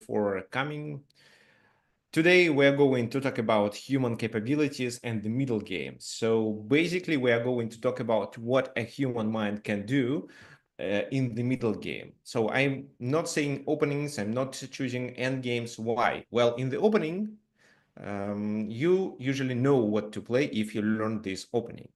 for coming. Today, we're going to talk about human capabilities and the middle game. So basically, we are going to talk about what a human mind can do in the middle game. So I'm not saying openings, I'm not choosing end games. Why? Well, in the opening, you usually know what to play if you learn this opening.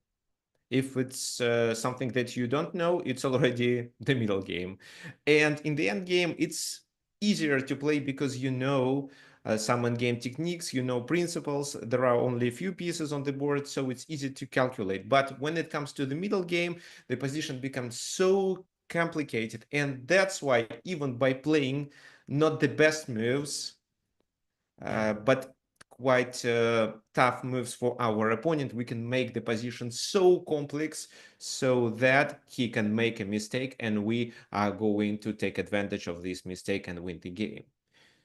If it's something that you don't know, it's already the middle game. And in the end game, it's easier to play because you know some end game techniques, you know principles. There are only a few pieces on the board, so it's easy to calculate. But when it comes to the middle game, the position becomes so complicated. And that's why even by playing not the best moves, but quite tough moves for our opponent, we can make the position so complex so that he can make a mistake and we are going to take advantage of this mistake and win the game.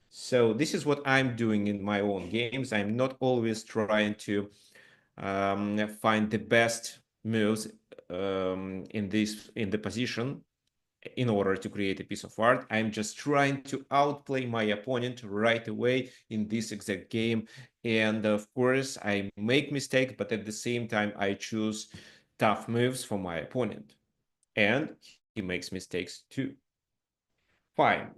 So this is what I'm doing in my own games. I'm not always trying to find the best moves in the position in order to create a piece of art. I'm just trying to outplay my opponent right away in this exact game. And of course, I make mistakes, but at the same time, I choose tough moves for my opponent. And he makes mistakes too. Fine.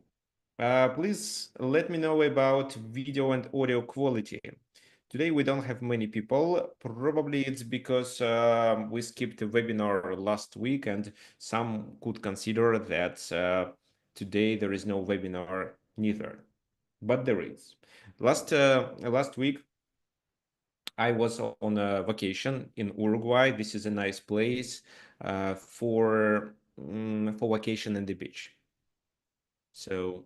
Please let me know about video and audio quality. Today we don't have many people. Probably it's because we skipped a webinar last week and some could consider that today there is no webinar neither, but there is. Last week I was on a vacation in Uruguay. This is a nice place for vacation in the beach. So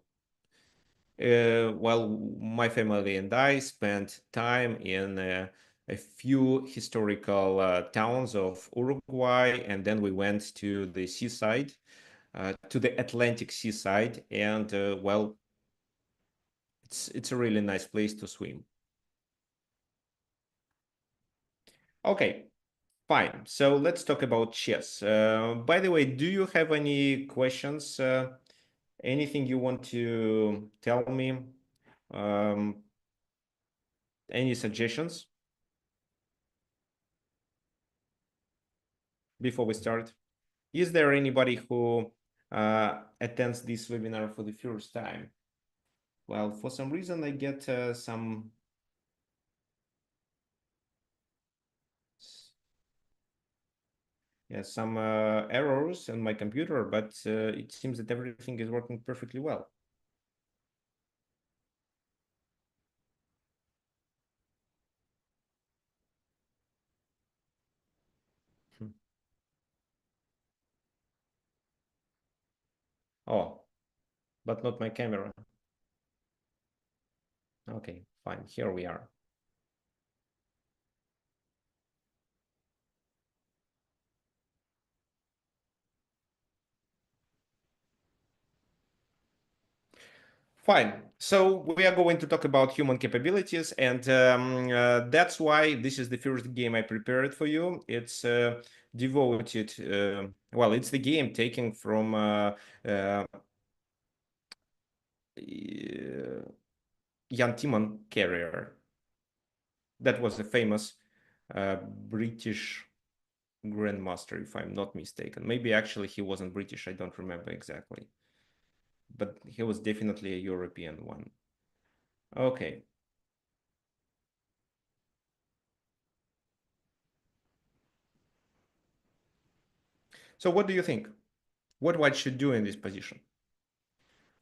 well, my family and I spent time in a few historical towns of Uruguay, and then we went to the seaside, to the Atlantic seaside, and well, it's a really nice place to swim. Okay, fine. So let's talk about chess. By the way, do you have any questions? Anything you want to tell me? Um, any suggestions before we start? Is there anybody who attends this webinar for the first time? Well, for some reason I get some errors on my computer, but it seems that everything is working perfectly well. Hmm. Oh, but not my camera. Okay, fine. Here we are. Fine. So we are going to talk about human capabilities, and that's why this is the first game I prepared for you. It's devoted, well, it's the game taken from Jan Timon Carrier. That was a famous British grandmaster, if I'm not mistaken. Maybe actually he wasn't British, I don't remember exactly. But he was definitely a European one. Okay. So what do you think? What white should do in this position?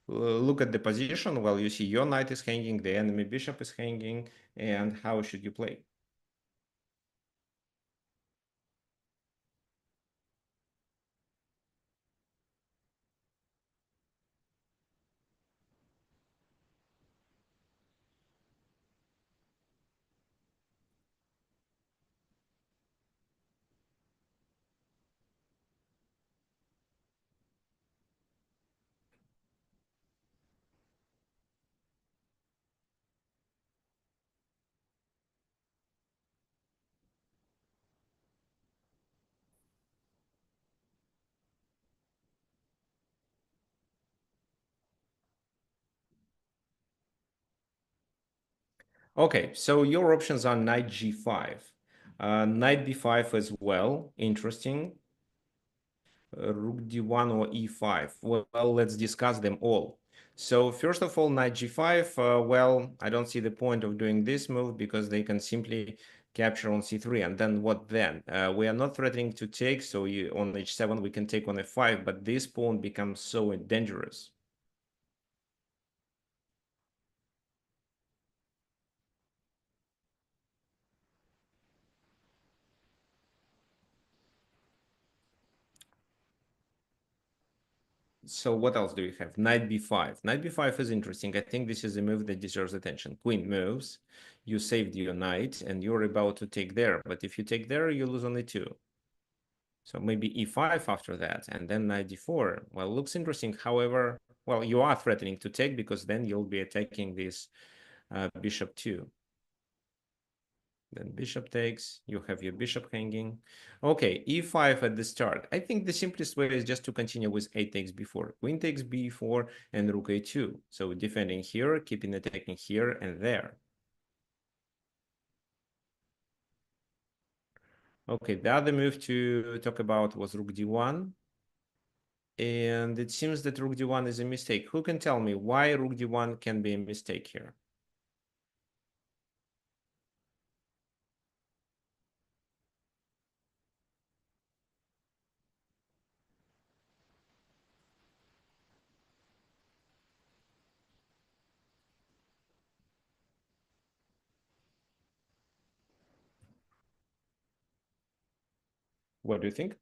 Look at the position. Well, you see your knight is hanging, the enemy bishop is hanging, and how should you play? Okay, so your options are knight g5, knight b5 as well. Interesting. Rook d1 or e5. Well, let's discuss them all. So first of all, knight g5. Well, I don't see the point of doing this move because they can simply capture on c3. And then what then? We are not threatening to take, so on h7 we can take on f5, but this pawn becomes so dangerous. So what else do you have? Knight b5. Knight b5 is interesting. I think this is a move that deserves attention. Queen moves, you saved your knight, and you're about to take there. But if you take there, you lose only two. So maybe e5 after that, and then knight d4. Well, looks interesting. However, well, you are threatening to take because then you'll be attacking this bishop too. Then bishop takes, you have your bishop hanging. Okay, e5 at the start. I think the simplest way is just to continue with a takes b4. Queen takes b4 and rook a2. So defending here, keeping attacking here and there. Okay, the other move to talk about was rook d1. And it seems that rook d1 is a mistake. Who can tell me why rook d1 can be a mistake here? What do you think?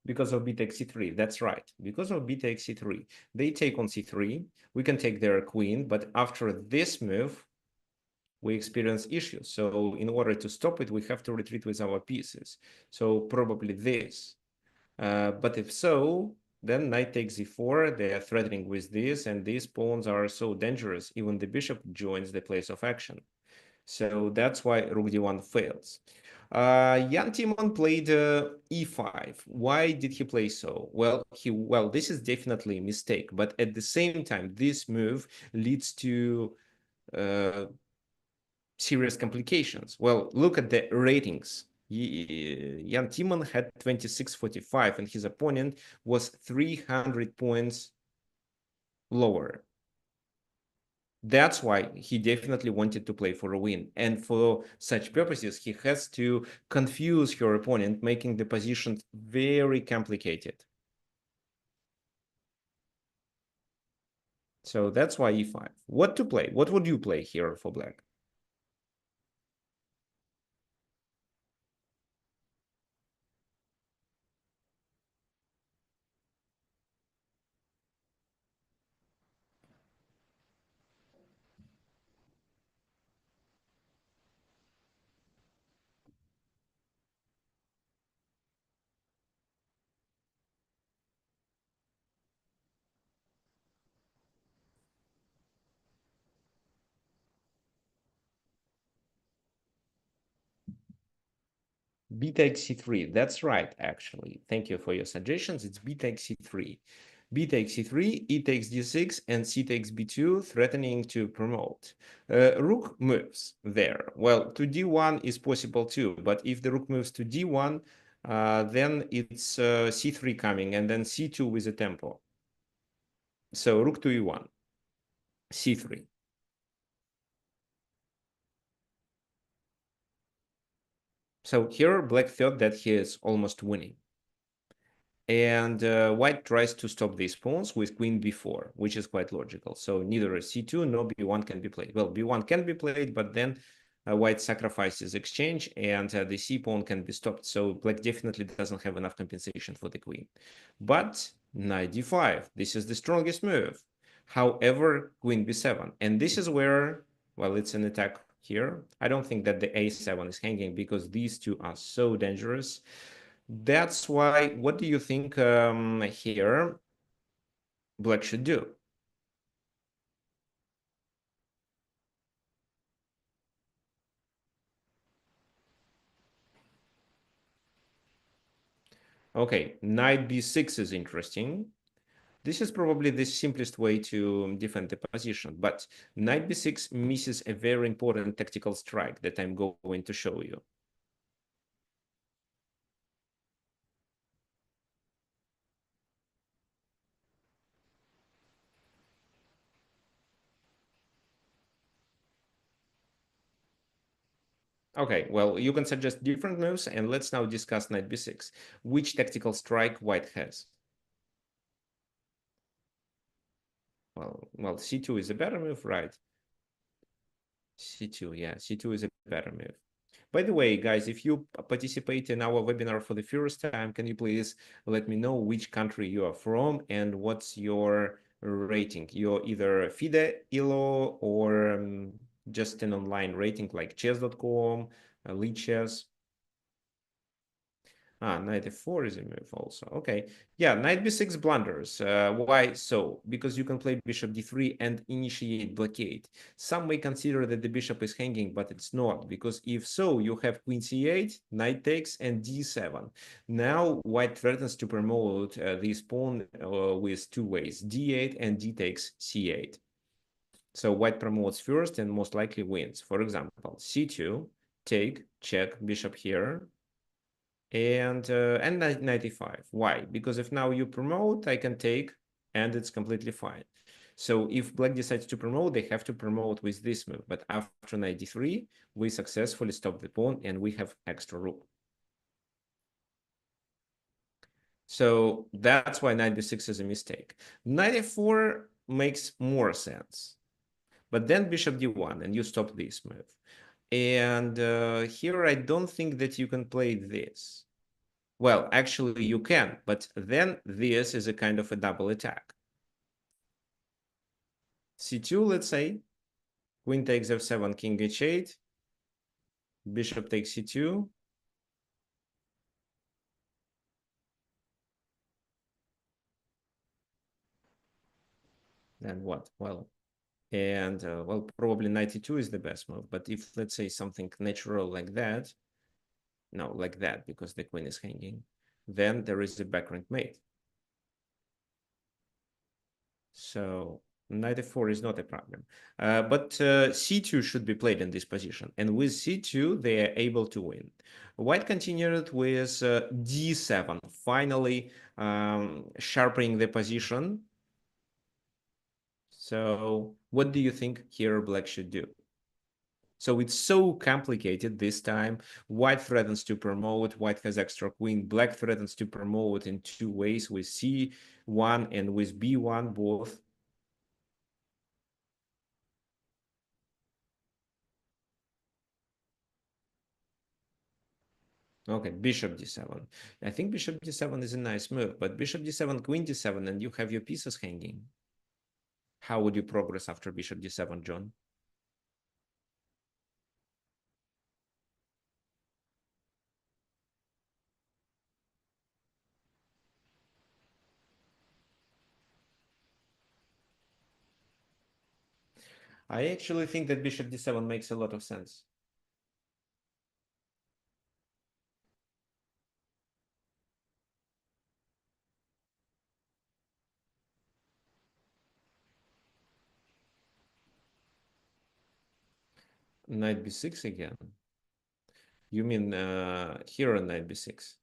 Because of b takes c3. That's right. Because of b takes c3. They take on c3. We can take their queen, but after this move, we experience issues. So in order to stop it, we have to retreat with our pieces. So probably this. But if so, then knight takes e4. They are threatening with this, and these pawns are so dangerous. Even the bishop joins the place of action. So that's why rook d1 fails. Jan Timon played e5. Why did he play so? Well, this is definitely a mistake, but at the same time, this move leads to uh, serious complications. Well, look at the ratings. Jan Timon had 2645, and his opponent was 300 points lower. That's why he definitely wanted to play for a win. And for such purposes, he has to confuse your opponent, making the positions very complicated. So that's why e5. What to play? What would you play here for black? B takes c3. That's right, actually. Thank you for your suggestions. It's b takes c3. B takes c3, e takes d6, and c takes b2, threatening to promote. Rook moves there. Well, to d1 is possible too, but if the rook moves to d1, then it's c3 coming, and then c2 with a tempo. So rook to e1, c3. So here, black thought that he is almost winning. And white tries to stop these pawns with queen b4, which is quite logical. So neither c2 nor b1 can be played. Well, b1 can be played, but then white sacrifices exchange, and the c pawn can be stopped. So black definitely doesn't have enough compensation for the queen. But knight d5, this is the strongest move. However, queen b7. And this is where, well, it's an attack here. I don't think that the a7 is hanging because these two are so dangerous. That's why, what do you think here black should do? Okay, knight b6 is interesting. This is probably the simplest way to defend the position, but knight b6 misses a very important tactical strike that I'm going to show you. Okay, well, you can suggest different moves, and let's now discuss knight b6. Which tactical strike white has? Well, c2 is a better move, right? C2, yeah, C2 is a better move. By the way, guys, if you participate in our webinar for the first time, can you please let me know which country you are from and what's your rating? You're either FIDE, ELO, or just an online rating like chess.com, Lichess. Ah, knight f4 is a move also. Okay. Yeah, knight b6 blunders. Why so? Because you can play bishop d3 and initiate blockade. Some may consider that the bishop is hanging, but it's not, because if so, you have queen c8, knight takes, and d7. Now, white threatens to promote this pawn with two ways, d8 and d takes c8. So white promotes first and most likely wins. For example, c2, take, check, bishop here, and 95. Why? Because if now you promote, I can take, and it's completely fine. So if black decides to promote, they have to promote with this move. But after 93, we successfully stop the pawn and we have extra rook. So that's why knight b6 is a mistake. Knight f4 makes more sense. But then bishop d1 and you stop this move. And here I don't think that you can play this. Well, actually you can, but then this is a kind of a double attack. c2, let's say, queen takes f7, king h8, bishop takes c2. Then what? Well, and well, probably knight e2 is the best move. But if let's say something natural like that, no, like that, because the queen is hanging, then there is a back rank mate. So knight f4 is not a problem. But c2 should be played in this position. And with c2, they are able to win. White continued with d7, finally sharpening the position. So what do you think here black should do? So it's so complicated this time. White threatens to promote. White has extra queen. Black threatens to promote in two ways, with c1 and with b1 both. Okay, bishop d7. I think bishop d7 is a nice move, but bishop d7, queen d7, and you have your pieces hanging. How would you progress after bishop d7, John? I actually think that bishop d7 makes a lot of sense. Knight b6 again. You mean here on knight b6?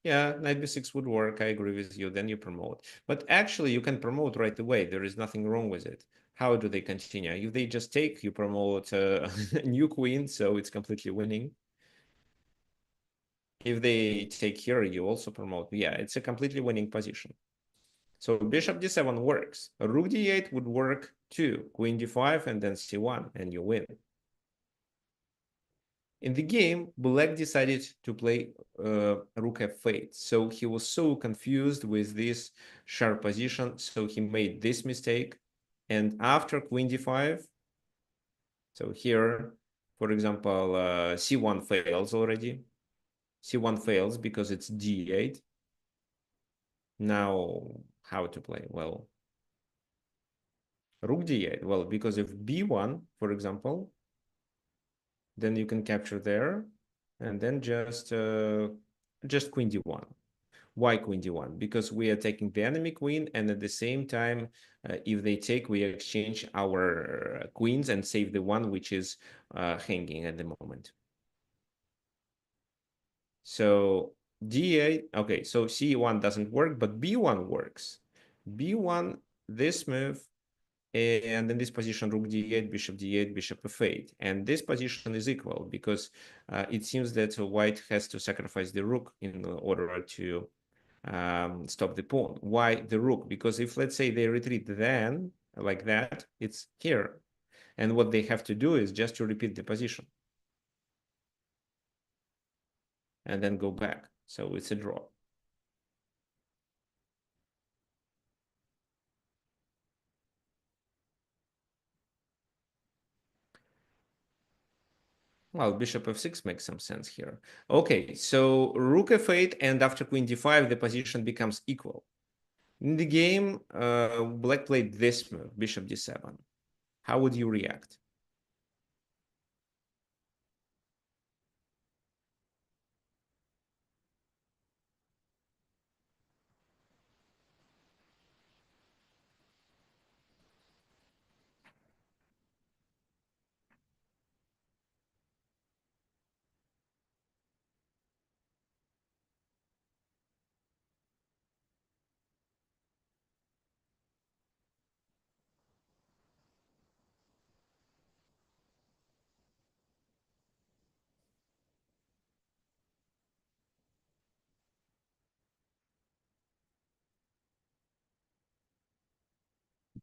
Yeah, knight b6 would work. I agree with you. Then you promote. But actually, you can promote right away. There is nothing wrong with it. How do they continue? If they just take, you promote a new queen, so it's completely winning. If they take here, you also promote. Yeah, it's a completely winning position. So bishop d7 works. Rook d8 would work too. Queen d5 and then c1, and you win. In the game, black decided to play rook f8. So he was so confused with this sharp position. So he made this mistake. And after queen d5, so here, for example, c1 fails already. c1 fails because it's d8. Now, how to play? Well, rook d8. Well, because if b1, for example, then you can capture there, and then just queen d1. Why queen d1? Because we are taking the enemy queen, and at the same time, if they take, we exchange our queens and save the one which is hanging at the moment. So d8, okay, so c1 doesn't work, but b1 works. b1, this move, and in this position, rook d8, bishop f8. And this position is equal because it seems that white has to sacrifice the rook in order to stop the pawn. Why the rook? Because if, let's say, they retreat, then like that, it's here. And what they have to do is just to repeat the position and then go back. So it's a draw. Well, bishop f6 makes some sense here. Okay, so rook f8, and after queen d5, the position becomes equal. In the game, black played this move, bishop d7. How would you react?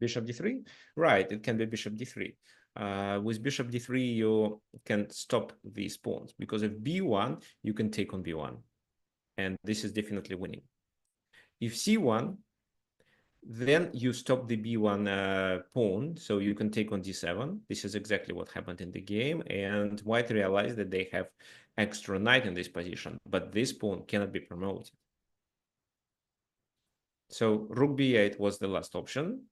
Bishop d3? Right, it can be bishop d3. With bishop d3, you can stop these pawns, because if b1, you can take on b1. And this is definitely winning. If c1, then you stop the b1 pawn, so you can take on d7. This is exactly what happened in the game, and white realized that they have extra knight in this position, but this pawn cannot be promoted. So rook b8 was the last option,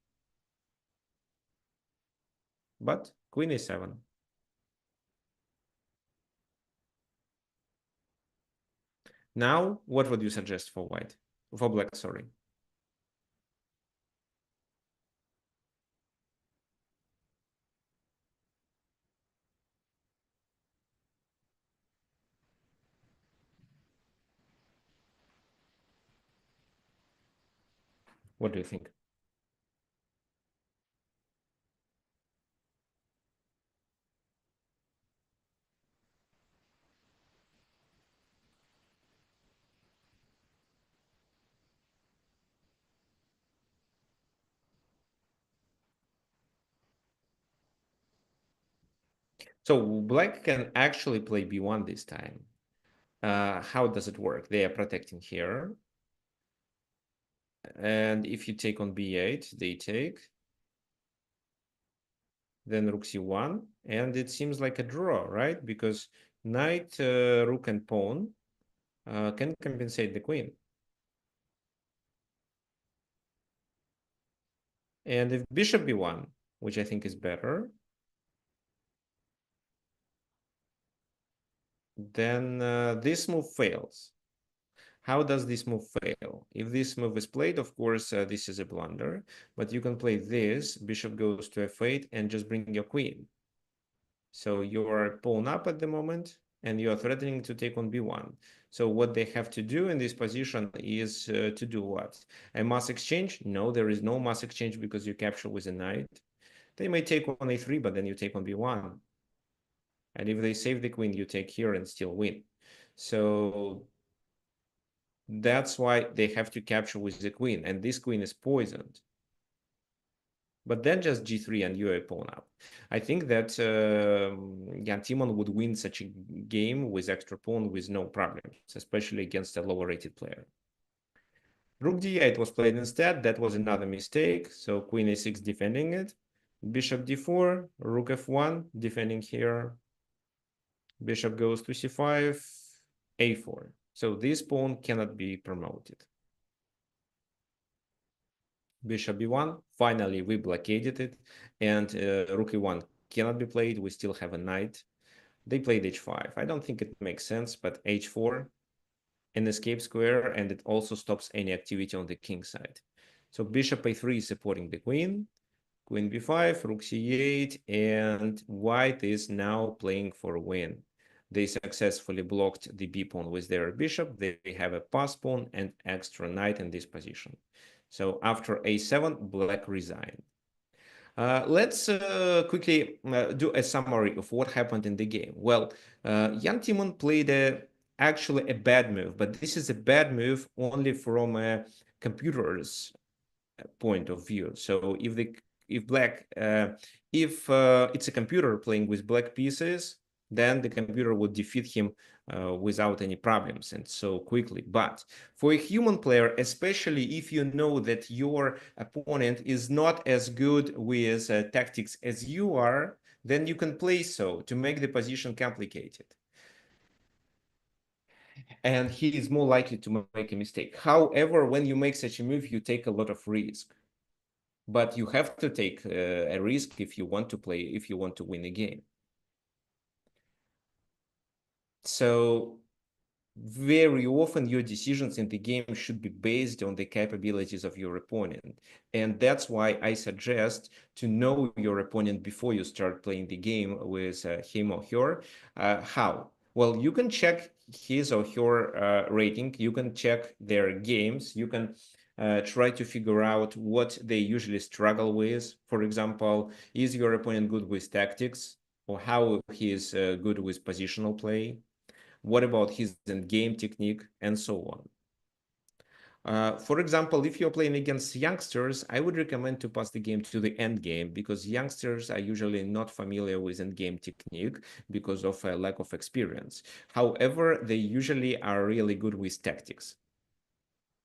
but queen a7. Now, what would you suggest for white? For black, sorry. What do you think? So black can actually play b1 this time. How does it work? They are protecting here. And if you take on b8, they take. Then rook c1. And it seems like a draw, right? Because knight, rook, and pawn can compensate the queen. And if bishop b1, which I think is better, then this move fails. How does this move fail? If this move is played, of course, this is a blunder, but you can play this, bishop goes to f8, and just bring your queen. So you're pawn up at the moment, and you're threatening to take on b1. So what they have to do in this position is to do what? A mass exchange? No, there is no mass exchange because you capture with a knight. They may take on a3, but then you take on b1. And if they save the queen, you take here and still win. So that's why they have to capture with the queen, and this queen is poisoned. But then just g3 and you're a pawn up. I think that Jan Timon would win such a game with extra pawn with no problems, especially against a lower rated player. Rook d8 was played instead. That was another mistake. So queen a6 defending it. Bishop d4, rook f1 defending here. Bishop goes to c5, a4. So this pawn cannot be promoted. Bishop b1, finally we blockaded it, and rook e1 cannot be played. We still have a knight. They played h5. I don't think it makes sense, but h4. an escape square, and it also stops any activity on the king side. So bishop a3 is supporting the queen, queen b5, rook c8, and white is now playing for a win. They successfully blocked the b pawn with their bishop. They have a pass pawn and extra knight in this position. So after a7, black resigned. Let's quickly do a summary of what happened in the game. Well, Jan Timon played actually a bad move, but this is a bad move only from a computer's point of view. So if black if it's a computer playing with black pieces, then the computer would defeat him without any problems and so quickly. But for a human player, especially if you know that your opponent is not as good with tactics as you are, then you can play so to make the position complicated. And he is more likely to make a mistake. However, when you make such a move, you take a lot of risk. But you have to take a risk if you want to play, if you want to win a game. So very often your decisions in the game should be based on the capabilities of your opponent. And that's why I suggest to know your opponent before you start playing the game with him or her. How? Well, you can check his or her rating. You can check their games. You can try to figure out what they usually struggle with. For example, is your opponent good with tactics, or how he is good with positional play? What about his game technique, and so on. For example, if you're playing against youngsters, I would recommend to pass the game to the end game, because youngsters are usually not familiar with end game technique because of a lack of experience. However, they usually are really good with tactics.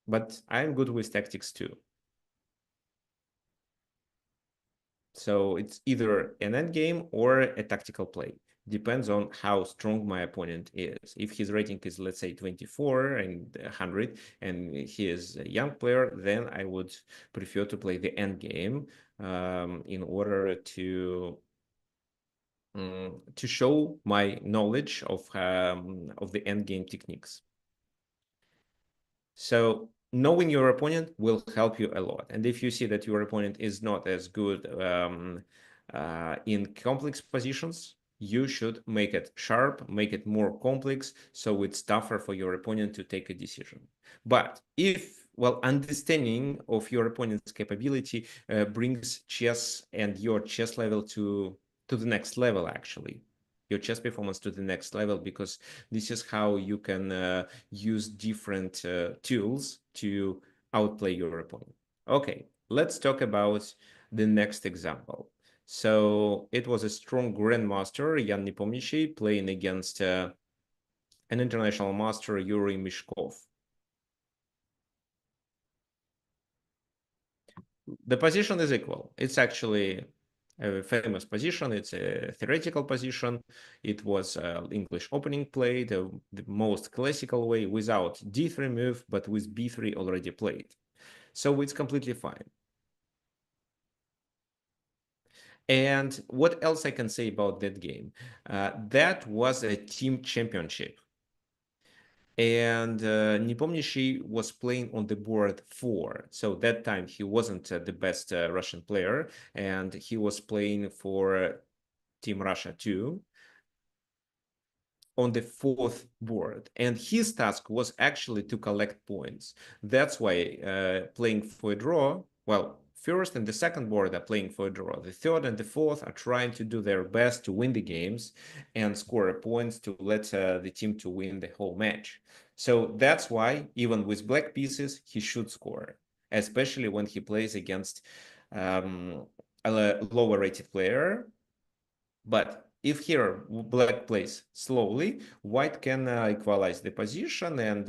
But I'm good with tactics too. So it's either an end game or a tactical play. Depends on how strong my opponent is. If his rating is, let's say, 24 and 100, and he is a young player, then I would prefer to play the end game in order to show my knowledge of the end game techniques. So knowing your opponent will help you a lot. And if you see that your opponent is not as good in complex positions, you should make it sharp, make it more complex, so it's tougher for your opponent to take a decision. But if, well, understanding of your opponent's capability brings chess and your chess level to the next level, actually. Your chess performance to the next level, because this is how you can use different tools to outplay your opponent. Okay, let's talk about the next example. So it was a strong grandmaster, Yan Nepomniachtchi, playing against an international master, Yuri Mishkov. The position is equal. It's actually a famous position. It's a theoretical position. It was English opening play, the most classical way, without d3 move, but with b3 already played. So it's completely fine. And what else I can say about that game? That was a team championship. And Nepomniachtchi was playing on the board 4. So that time he wasn't the best Russian player, and he was playing for Team Russia 2 on the 4th board. And his task was actually to collect points. That's why playing for a draw, well, first and the second board are playing for a draw. The third and the fourth are trying to do their best to win the games and score points to let the team to win the whole match. So that's why, even with black pieces, he should score, especially when he plays against a lower rated player. But if here black plays slowly, white can equalize the position and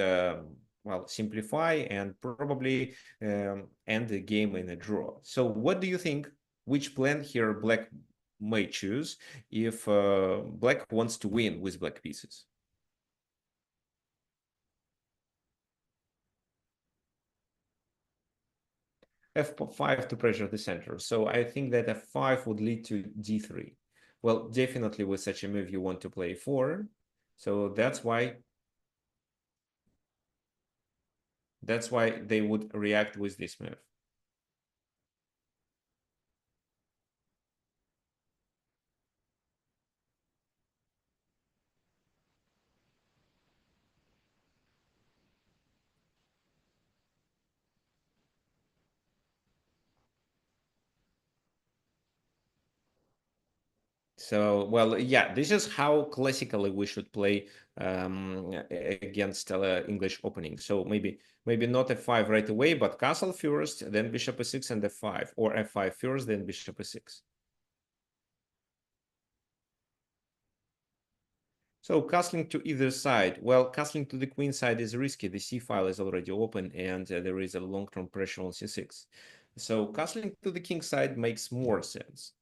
well, simplify and probably end the game in a draw. So what do you think? Which plan here black may choose if black wants to win with black pieces? F5 to pressure the center. So I think that F5 would lead to D3. Well, definitely with such a move, you want to play 4. So that's why That's why they would react with this move. So, well, yeah, this is how classically we should play against English opening. So maybe not f5 right away, but castle first, then bishop e6 and f5, or f5 first, then bishop e6. So castling to either side. Well, castling to the queen side is risky. The c file is already open, and there is a long-term pressure on c6. So castling to the king side makes more sense.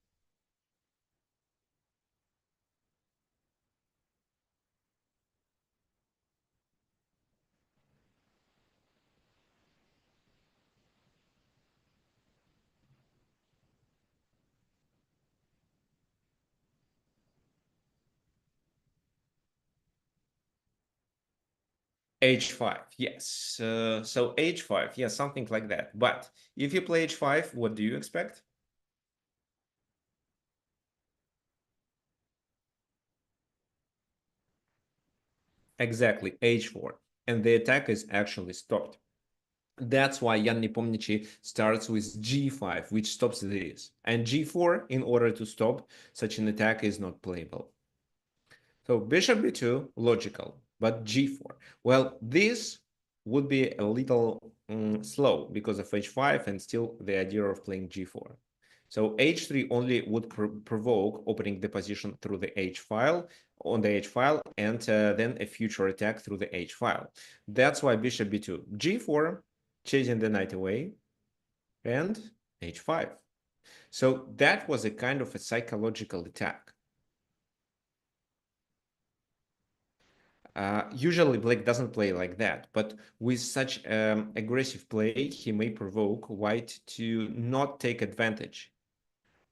H5, yes. So H5, yes, something like that. But if you play H5, what do you expect? Exactly, H4. And the attack is actually stopped. That's why Jan Nepomniachtchi starts with G5, which stops this. And G4, in order to stop such an attack, is not playable. So bishop b2, logical, but g4. Well, this would be a little slow because of h5 and still the idea of playing g4. So h3 only would provoke opening the position through the h file on the h file and then a future attack through the h file. That's why bishop b2, g4, chasing the knight away, and h5. So that was a kind of a psychological attack. Usually Black doesn't play like that, but with such aggressive play, he may provoke White to not take advantage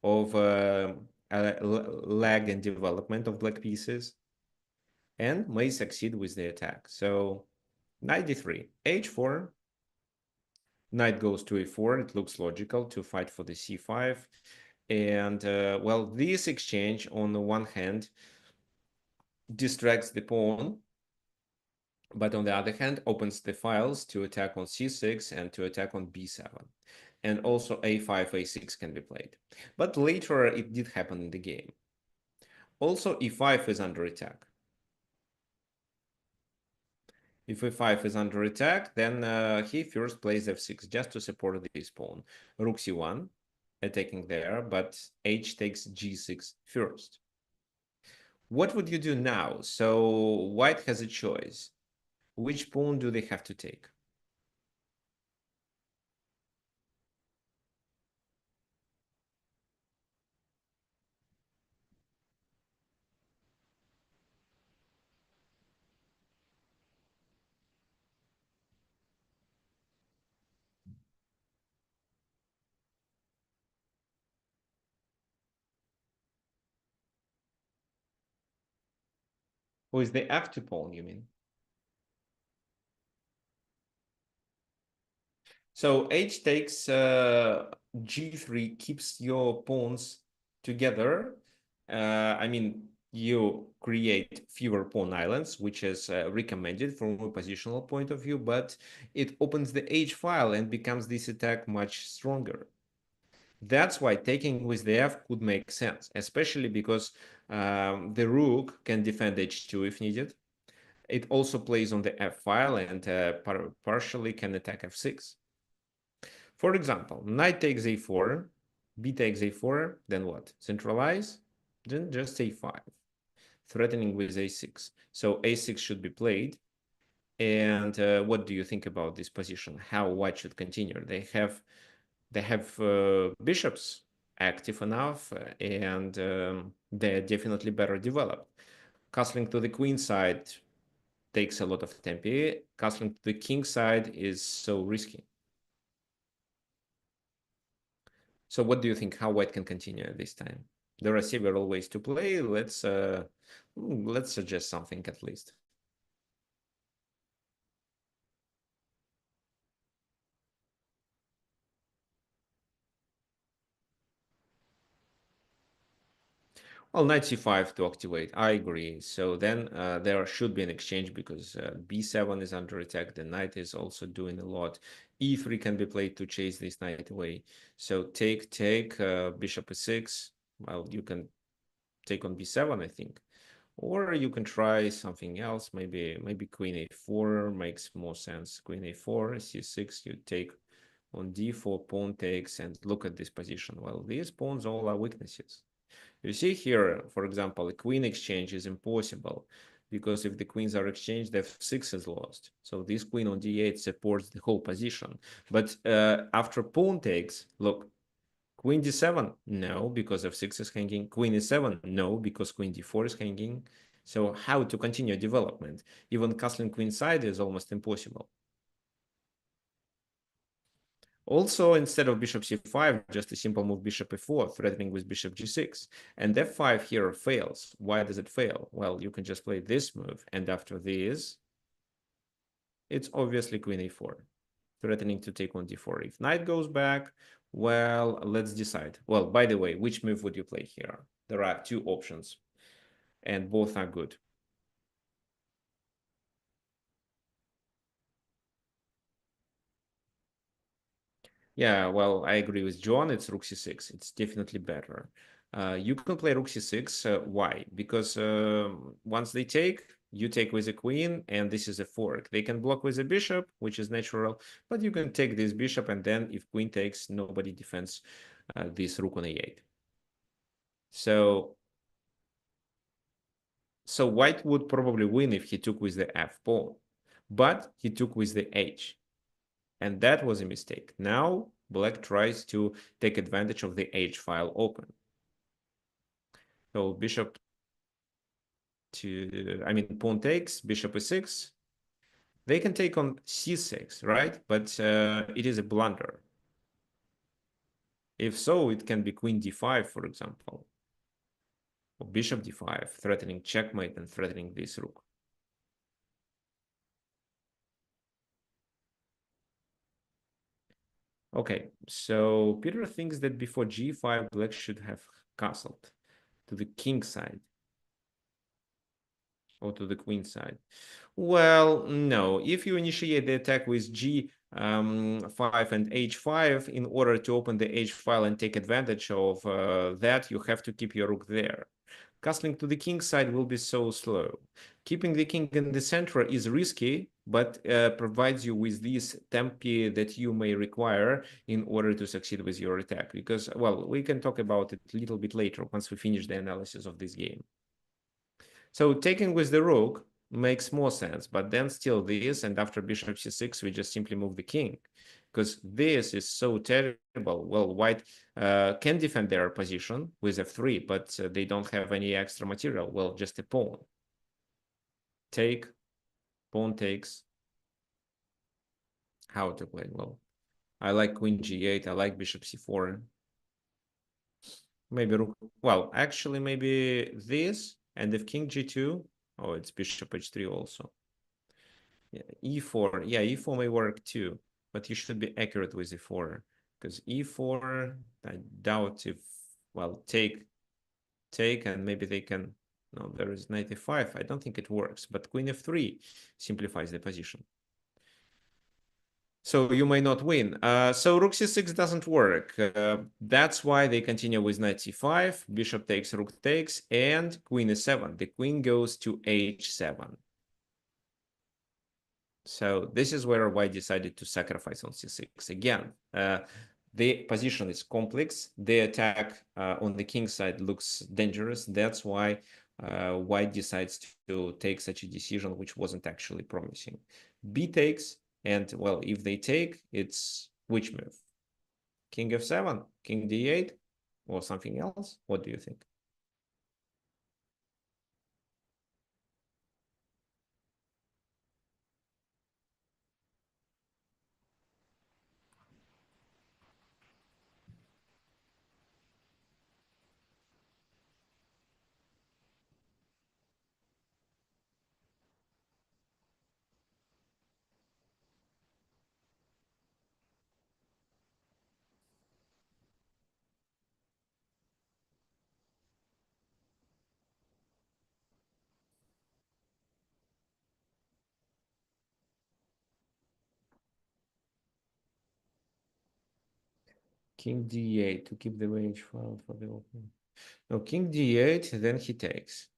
of lag and development of Black pieces and may succeed with the attack. So knight d3, h4, knight goes to a4. It looks logical to fight for the c5. And well, this exchange on the one hand distracts the pawn, but on the other hand, opens the files to attack on c6 and to attack on b7. And also a5, a6 can be played. But later it did happen in the game. Also, e5 is under attack. If e5 is under attack, then he first plays f6 just to support this pawn. Rook c1, attacking there, but h takes g6 first. What would you do now? So White has a choice. Which pawn do they have to take? Who is the f2 pawn, you mean? So h takes g3 keeps your pawns together. I mean, you create fewer pawn islands, which is recommended from a positional point of view, but it opens the h file and becomes this attack much stronger. That's why taking with the f could make sense, especially because the rook can defend h2 if needed. It also plays on the f file and partially can attack f6. For example, knight takes a4, b takes a4, then what? Centralize? Then just a5, threatening with a6. So a6 should be played. And what do you think about this position? How White should continue? They have bishops active enough, and they're definitely better developed. Castling to the queen side takes a lot of tempi. Castling to the king side is so risky. So what do you think how White can continue at this time? There are several ways to play. Let's suggest something at least. Well, knight c5 to activate. I agree. So then there should be an exchange because b7 is under attack. The knight is also doing a lot. e3 can be played to chase this knight away. So take, bishop e6. Well, you can take on b7, I think. Or you can try something else. Maybe queen a4 makes more sense. Queen a4, c6, you take on d4, pawn takes, and look at this position. Well, these pawns all are weaknesses. You see here, for example, a queen exchange is impossible because if the queens are exchanged, f6 is lost. So this queen on d8 supports the whole position. But after pawn takes, look, queen d7, no, because f6 is hanging. Queen e7, no, because queen d4 is hanging. So how to continue development? Even castling queenside is almost impossible. Also, instead of bishop c5, just a simple move bishop e4, threatening with bishop g6. And f5 here fails. Why does it fail? Well, you can just play this move, and after this, it's obviously queen a4, threatening to take on d4. If knight goes back, well, let's decide. Well, by the way, which move would you play here? There are two options, and both are good. Yeah, well, I agree with John. It's rook c6. It's definitely better. You can play rook c6. Why? Because once they take, you take with a queen, and this is a fork. They can block with a bishop, which is natural, but you can take this bishop, and then if queen takes, nobody defends this rook on a8. So, so white would probably win if he took with the f pawn, but he took with the h. And that was a mistake. Now black tries to take advantage of the H file open. So bishop to, I mean, pawn takes, bishop e6. They can take on c6, right? But it is a blunder. If so, it can be queen d5, for example, or bishop d5, threatening checkmate and threatening this rook. Okay, so Peter thinks that before g5, black should have castled to the king side or to the queen side. Well, no. If you initiate the attack with g5 and h5, in order to open the h file and take advantage of that, you have to keep your rook there. Castling to the king side will be so slow. Keeping the king in the center is risky, but provides you with this tempi that you may require in order to succeed with your attack. Because, well, we can talk about it a little bit later once we finish the analysis of this game. So taking with the rook makes more sense, but then still this, and after bishop c6, we just simply move the king, because this is so terrible. Well, white can defend their position with f3, but they don't have any extra material. Well, just a pawn. Take, pawn takes. How to play? Well, I like queen g8. I like bishop c4. Maybe rook. Well, actually, maybe this, and if king g2, oh, it's bishop h3 also. Yeah, e4. Yeah, e4 may work too, but you should be accurate with e4 because e4, I doubt if, well, take, and maybe they can. No, there is 95. I don't think it works, but queen f3 simplifies the position. So you may not win. So rook c6 doesn't work. That's why they continue with knight c5, bishop takes, rook takes, and queen e7. The queen goes to h7. So this is where white decided to sacrifice on c6. Again, the position is complex. The attack on the king side looks dangerous. That's why white decides to take such a decision, which wasn't actually promising. B takes, and well, if they take, it's which move? King f7, king d8, or something else? What do you think? King d8 to keep the range file for the opening. No, king d8, then he takes.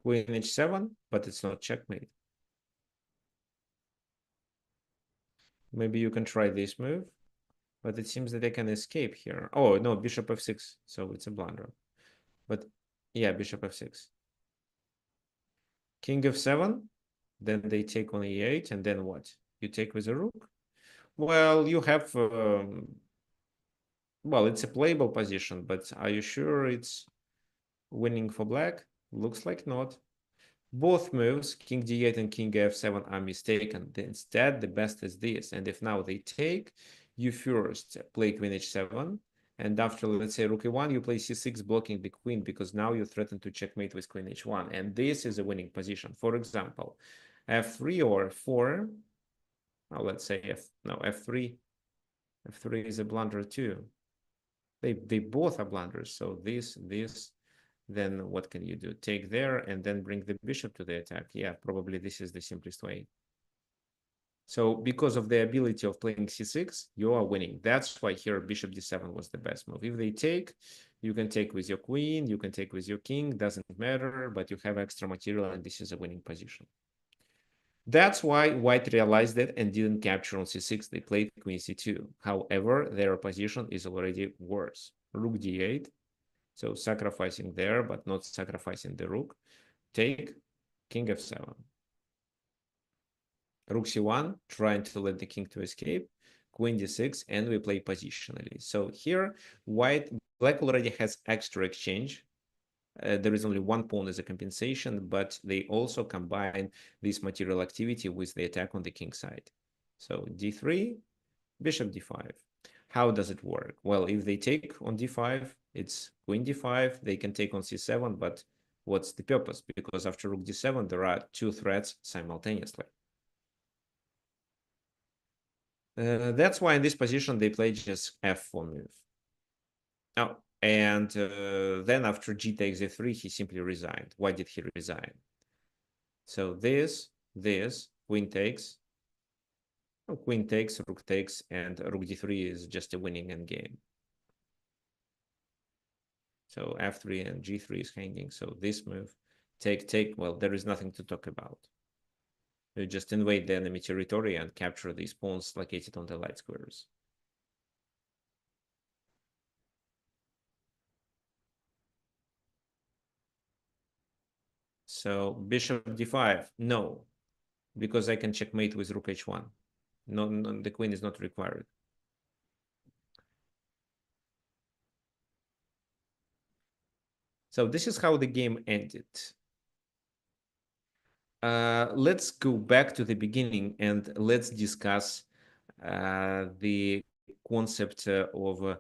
Queen h7, but it's not checkmate. Maybe you can try this move, but it seems that I can escape here. Oh, no, bishop f6, so it's a blunder. But yeah, bishop f6. King f7, then they take on e8, and then what? You take with a rook? Well, you have, well, it's a playable position, but are you sure it's winning for black? Looks like not. Both moves, king d8 and king f7, are mistaken. Instead, the best is this. And if now they take, you first play queen h7, and after, let's say, rook e1, you play c6, blocking the queen, because now you threaten to checkmate with queen h1. And this is a winning position. For example, f3 or f4, well, let's say f3. f3 is a blunder too. They both are blunders. So this, then what can you do? Take there and then bring the bishop to the attack. Yeah, probably this is the simplest way. So because of the ability of playing c6, you are winning. That's why here bishop d7 was the best move. If they take, you can take with your queen, you can take with your king, doesn't matter, but you have extra material and this is a winning position. That's why white realized it and didn't capture on c6. They played queen c2. However, their position is already worse. Rook d8. So sacrificing there, but not sacrificing the rook. Take king f7. Rook c1, trying to let the king to escape. Queen d6, and we play positionally. So here, black already has extra exchange. There is only one pawn as a compensation, but they also combine this material activity with the attack on the king side. So d3, bishop d5. How does it work? Well, if they take on d5, it's queen d5. They can take on c7, but what's the purpose? Because after rook d7, there are two threats simultaneously. That's why in this position, they play just f4 move. Oh, and then after g takes a3, he simply resigned. Why did he resign? So this, queen takes, rook takes, and rook d3 is just a winning endgame. So f3 and g3 is hanging. So this move, take, well, there is nothing to talk about. You just invade the enemy territory and capture these pawns located on the light squares. So bishop d5, no, because I can checkmate with rook h1. No, the queen is not required. So this is how the game ended. Let's go back to the beginning and let's discuss the concept of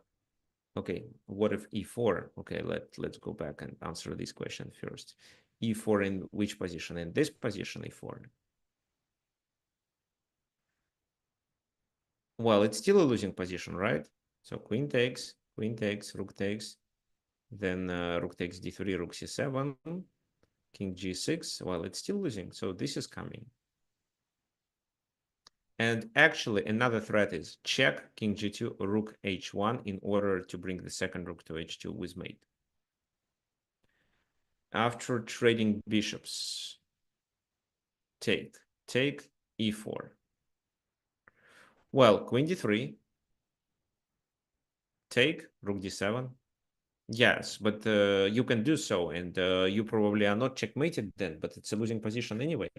okay, what if e4? Okay, let's go back and answer this question first. E4 in which position? In this position, e4. Well, it's still a losing position, right? So queen takes, rook takes, then rook takes d3, rook c7, king g6. Well, it's still losing, so this is coming. And actually, another threat is check king g2, rook h1 in order to bring the second rook to h2 with mate. After trading bishops, take e4. Well, queen d3, take rook d7. Yes, but you can do so, and you probably are not checkmated then, but it's a losing position anyway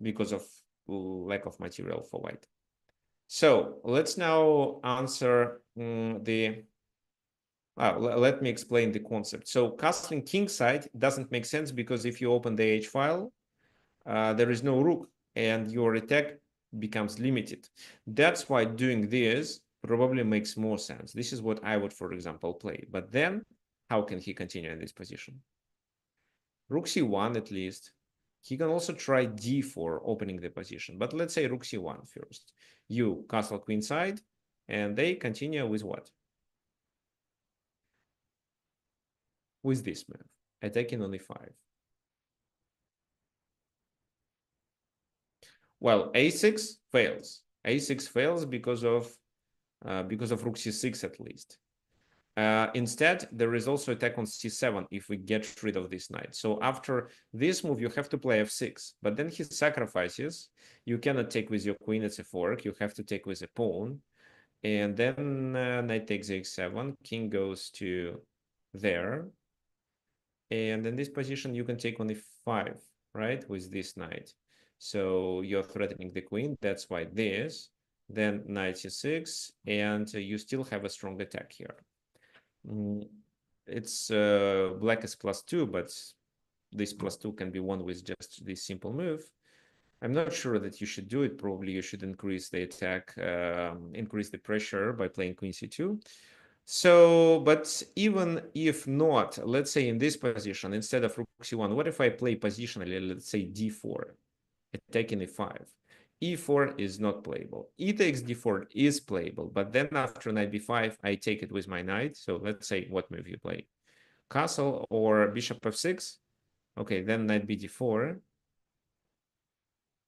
because of lack of material for white. So let's now answer let me explain the concept. So castling king side doesn't make sense because if you open the H file, there is no rook and your attack becomes limited. That's why doing this probably makes more sense. This is what I would, for example, play. But then how can he continue in this position? Rook c1 at least. He can also try d4, opening the position. But let's say rook c1 first. You castle queen side, and they continue with what? With this move, attacking on e5. Well, a6 fails. a6 fails because of rook c6 at least. Instead, there is also attack on c7 if we get rid of this knight. So after this move, you have to play f6, but then he sacrifices. You cannot take with your queen, it's a fork. You have to take with a pawn. And then knight takes h7, king goes to there. And in this position, you can take on e5, right, with this knight. So you're threatening the queen, that's why this. Then knight c6, and you still have a strong attack here. It's black is +2, but this +2 can be won with just this simple move. I'm not sure that you should do it. Probably you should increase the attack, increase the pressure by playing queen c2. So, but even if not, let's say in this position, instead of rook c1, what if I play positionally, let's say d4, attacking e5? e4 is not playable. E takes d4 is playable, but then after knight b5, I take it with my knight. So let's say what move you play? Castle or bishop f6? Okay, then knight b d4.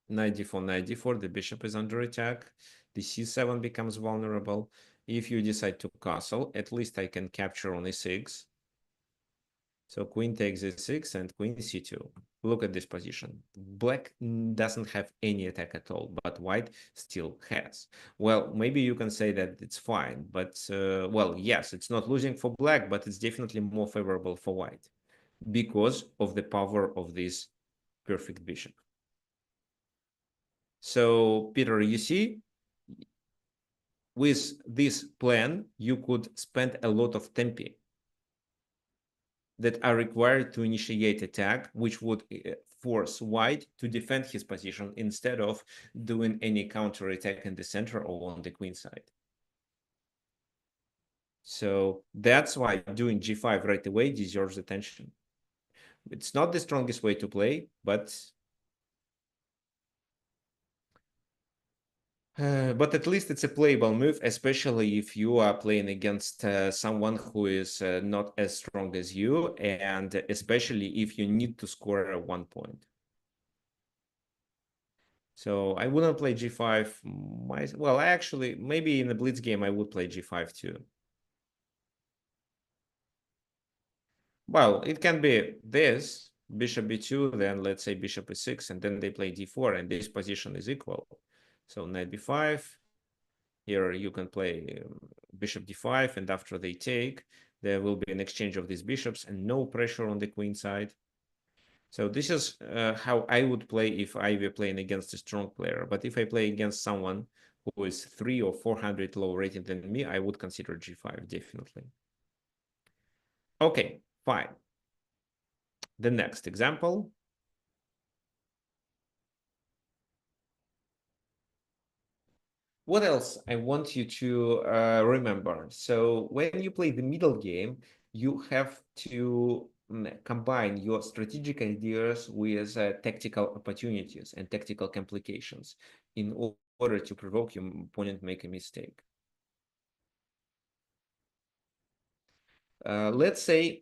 Knight d4, knight d4, the bishop is under attack. The c7 becomes vulnerable. If you decide to castle, at least I can capture on e6. So queen takes e6 and queen c2. Look at this position. Black doesn't have any attack at all, but white still has. Well, maybe you can say that it's fine, but well, yes, it's not losing for black, but it's definitely more favorable for white because of the power of this perfect bishop. So, Peter, you see, with this plan, you could spend a lot of tempi that are required to initiate attack, which would force white to defend his position instead of doing any counter attack in the center or on the queen side. So that's why doing g5 right away deserves attention. It's not the strongest way to play, but at least it's a playable move, especially if you are playing against someone who is not as strong as you, and especially if you need to score at 1 point. So I wouldn't play g5. Well, actually, maybe in the blitz game, I would play g5 too. Well, it can be this, bishop b2, then let's say bishop e6, and then they play d4, and this position is equal. So knight b5. Here you can play bishop d5, and after they take, there will be an exchange of these bishops and no pressure on the queen side. So this is how I would play if I were playing against a strong player. But if I play against someone who is 300 or 400 lower rating than me, I would consider g5, definitely. Okay, fine. The next example. What else I want you to remember? So when you play the middle game, you have to combine your strategic ideas with tactical opportunities and tactical complications in order to provoke your opponent to make a mistake. Let's say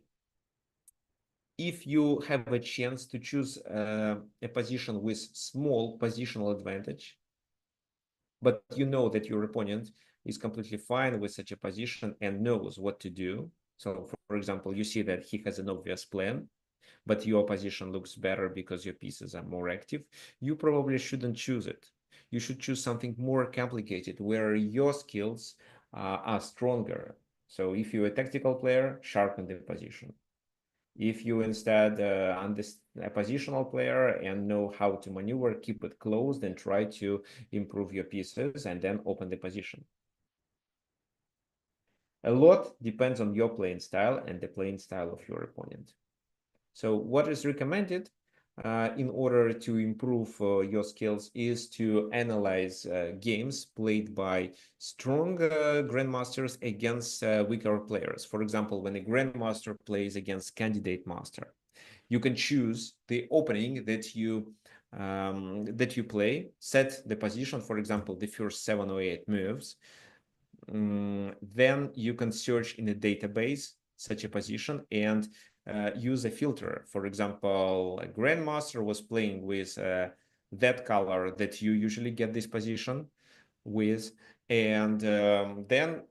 if you have a chance to choose a position with small positional advantage, but you know that your opponent is completely fine with such a position and knows what to do. So, for example, you see that he has an obvious plan, but your position looks better because your pieces are more active. You probably shouldn't choose it. You should choose something more complicated where your skills are stronger. So if you're a tactical player, sharpen the position. If you instead a positional player and know how to maneuver, keep it closed and try to improve your pieces and then open the position. A lot depends on your playing style and the playing style of your opponent. So what is recommended in order to improve your skills is to analyze games played by strong grandmasters against weaker players. For example, when a grandmaster plays against candidate master, you can choose the opening that you play, set the position, for example, the first 7 or 8 moves. Then you can search in a database such a position and use a filter. For example, a grandmaster was playing with that color that you usually get this position. with. And then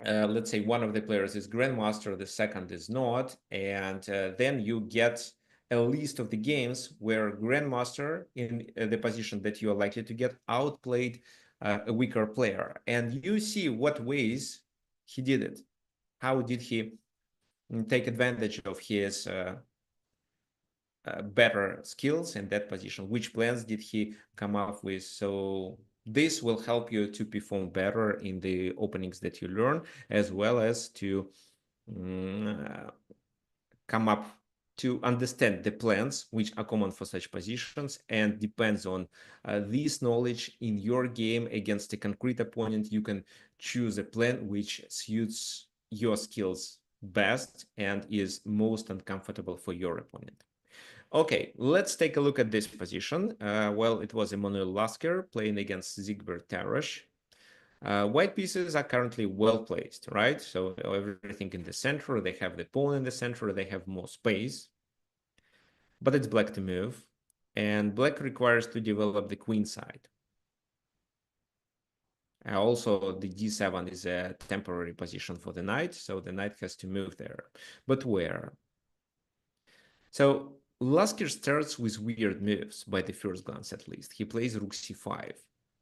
let's say one of the players is grandmaster, the second is not, and then you get a list of the games where grandmaster in the position that you are likely to get outplayed a weaker player, and you see what ways he did it. How did he take advantage of his better skills in that position? Which plans did he come up with? So this will help you to perform better in the openings that you learn, as well as to come up to understand the plans which are common for such positions, and depends on this knowledge in your game against a concrete opponent. You can choose a plan which suits your skills best and is most uncomfortable for your opponent. Okay, let's take a look at this position. Well, it was Emmanuel Lasker playing against Zigbert Tarash. White pieces are currently well placed, right? So everything in the center, they have the pawn in the center, they have more space, but it's black to move, and black requires to develop the queen side. Also, the d7 is a temporary position for the knight, so the knight has to move there. But where? So Lasker starts with weird moves, by the first glance at least. He plays rook c5,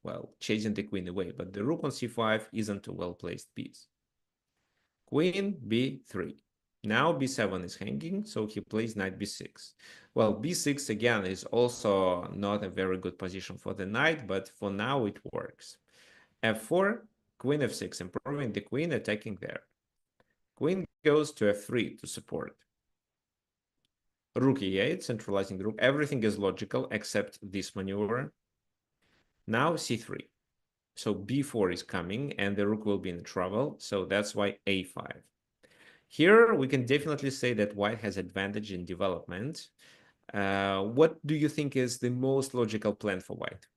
well, chasing the queen away, but the rook on c5 isn't a well-placed piece. Queen b3. Now b7 is hanging, so he plays knight b6. Well, b6 again is also not a very good position for the knight, but for now it works. f4, queen f6, improving the queen, attacking there. Queen goes to f3 to support. Rook e8, centralizing the rook. Everything is logical except this maneuver. Now c3. So b4 is coming, and the rook will be in trouble, so that's why a5. Here, we can definitely say that white has advantage in development. What do you think is the most logical plan for white?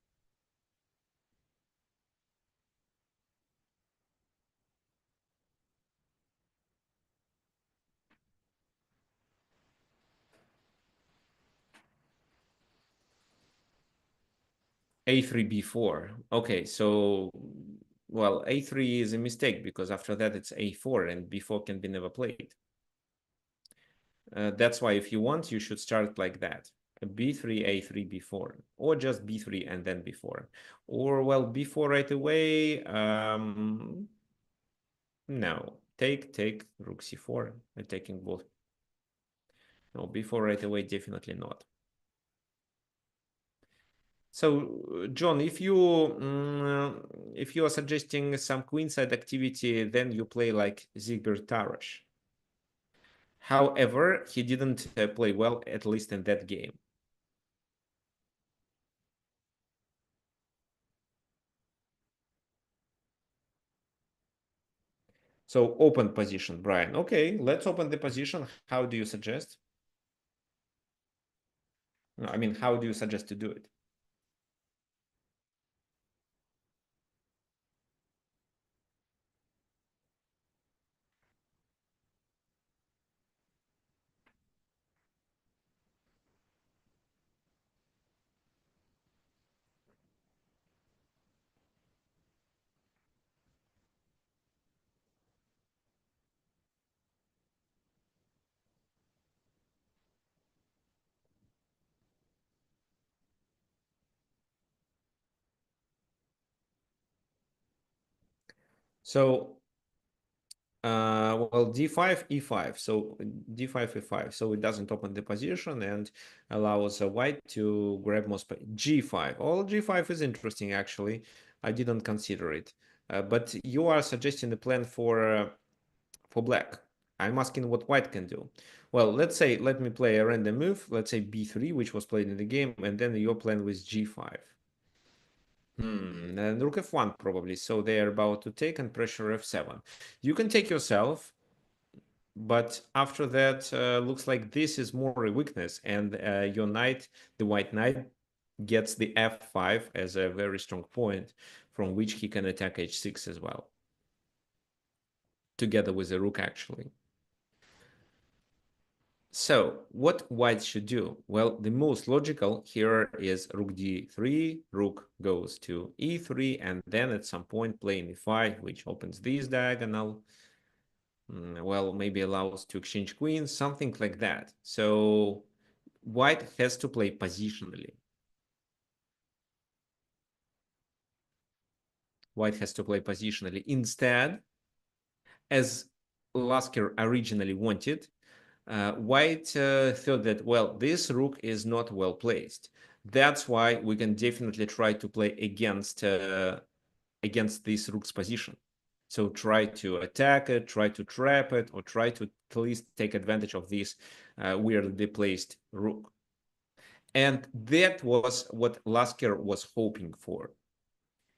A3, B4. Okay, so, well, A3 is a mistake because after that it's A4 and B4 can be never played. That's why if you want, you should start like that. B3, A3, B4, or just B3 and then B4. Or, well, B4 right away. No, take rook C4, taking both. No, B4 right away, definitely not. So, John, if you are suggesting some queenside activity, then you play like Zigbert Tarash. However, he didn't play well, at least in that game. So open position, Brian. Okay, let's open the position. How do you suggest? No, I mean, how do you suggest to do it? So, well, d5, e5. So d5, e5. So it doesn't open the position and allows white to grab more space. g5. All g5 is interesting, actually. I didn't consider it. But you are suggesting a plan for black. I'm asking what white can do. Well, let's say, let me play a random move. Let's say b3, which was played in the game, and then your plan with g5. And rook f1 probably. So they are about to take and pressure f7. You can take yourself, but after that, looks like this is more a weakness, and your knight, the white knight, gets the f5 as a very strong point from which he can attack h6 as well, together with the rook actually. So what white should do? Well, the most logical here is rook d3, rook goes to e3, and then at some point play in e5, which opens this diagonal. Well, maybe allows to exchange queens, something like that. So white has to play positionally. White has to play positionally. Instead, as Lasker originally wanted, White thought that, well, this rook is not well placed. That's why we can definitely try to play against this rook's position. So try to attack it, try to trap it, or try to at least take advantage of this weirdly placed rook. And that was what Lasker was hoping for.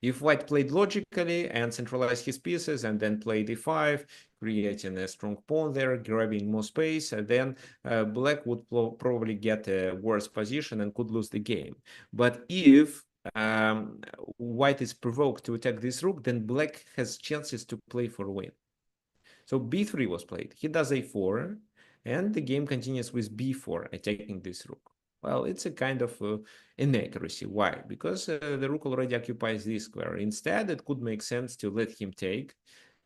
If white played logically and centralized his pieces and then played e5, creating a strong pawn there, grabbing more space, then black would probably get a worse position and could lose the game. But if white is provoked to attack this rook, then black has chances to play for a win. So b3 was played. He does a4, and the game continues with b4, attacking this rook. Well, it's a kind of inaccuracy. Why? Because the rook already occupies this square. Instead, it could make sense to let him take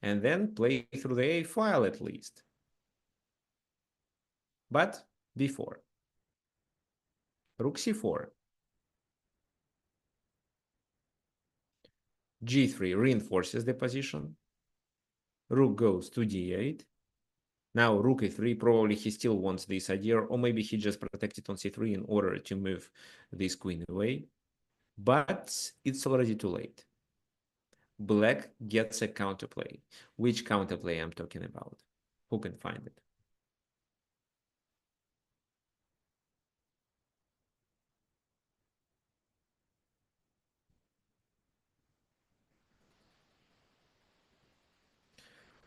and then play through the a file at least. But b4. Rook c4. g3 reinforces the position. Rook goes to d8. Now rook e3, probably he still wants this idea, or maybe he just protected on c3 in order to move this queen away. But it's already too late. Black gets a counterplay. Which counterplay I'm talking about? Who can find it?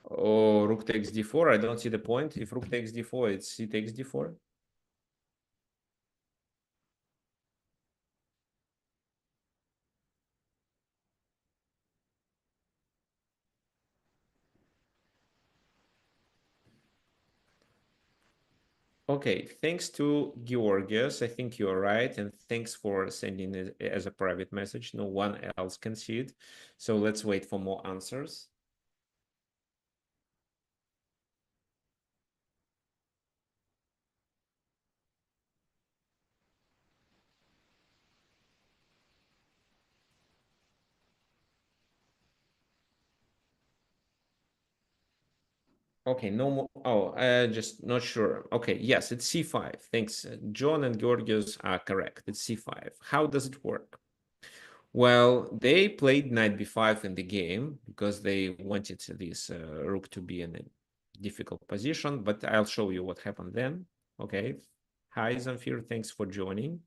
Oh, rook takes d4. I don't see the point. If rook takes d4, it's c takes d4. Okay, thanks to Georgios. I think you're right. And thanks for sending it as a private message. No one else can see it. So let's wait for more answers. Okay, no more. Oh, just not sure. Okay, yes, it's c5. Thanks. John and Georgios are correct. It's c5. How does it work? Well, they played knight b5 in the game because they wanted this rook to be in a difficult position, but I'll show you what happened then. Okay. Hi, Zamfir. Thanks for joining.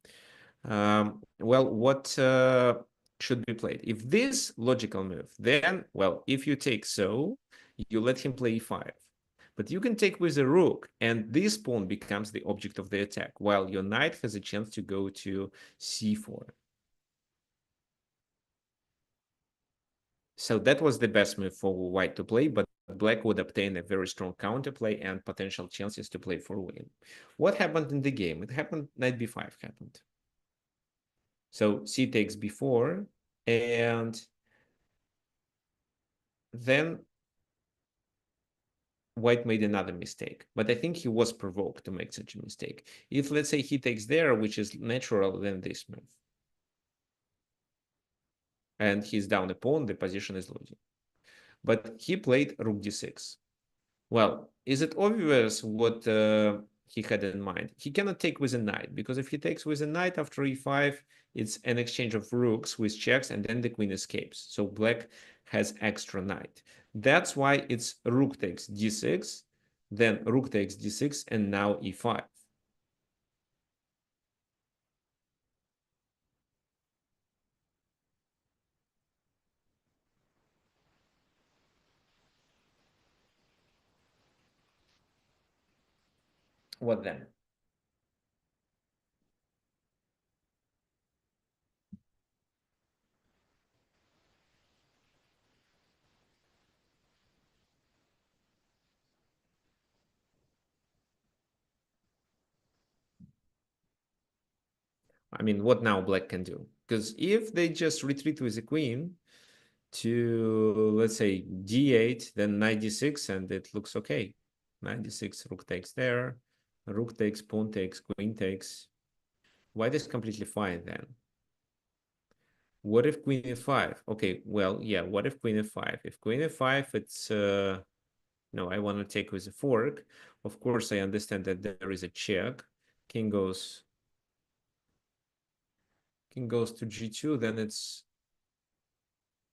Well, what should be played? If this logical move, then, well, if you take so, you let him play e5. But you can take with a rook, and this pawn becomes the object of the attack, while your knight has a chance to go to c4. So that was the best move for white to play, but black would obtain a very strong counterplay and potential chances to play for a win. What happened in the game? It happened, knight b5 happened. So c takes b4, and then white made another mistake. But I think he was provoked to make such a mistake. If, let's say, he takes there, which is natural, then this move. And he's down a pawn, the position is losing. But he played rook d6. Well, is it obvious what he had in mind? He cannot take with a knight, because if he takes with a knight after e5, it's an exchange of rooks with checks, and then the queen escapes. So black has extra knight. That's why it's rook takes d6, then rook takes d6, and now e5. What then? I mean, what now black can do? Because if they just retreat with the queen to, let's say, d8, then knight d6, and it looks okay. Knight d6, rook takes there, rook takes, pawn takes, queen takes. White is completely fine then. What if queen e5? Okay, well, yeah, what if queen e5? If queen e5, it's, no, I want to take with a fork. Of course, I understand that there is a check. King goes to g2, then it's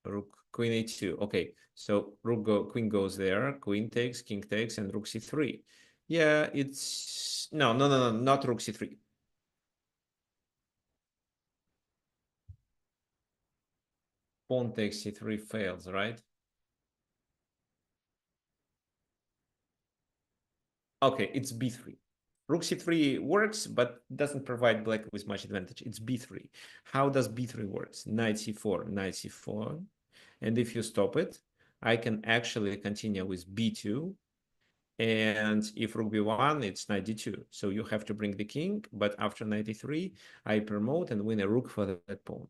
rook, queen a2. Okay, so queen goes there, queen takes, king takes, and rook c3. Yeah, it's no, not rook c3. Pawn takes c3 fails, right? Okay, it's b3. Rook c3 works, but doesn't provide black with much advantage. It's b3. How does b3 works? Knight c4, knight c4. And if you stop it, I can actually continue with b2. And if rook b1, it's knight d2. So you have to bring the king, but after knight e3, I promote and win a rook for that pawn.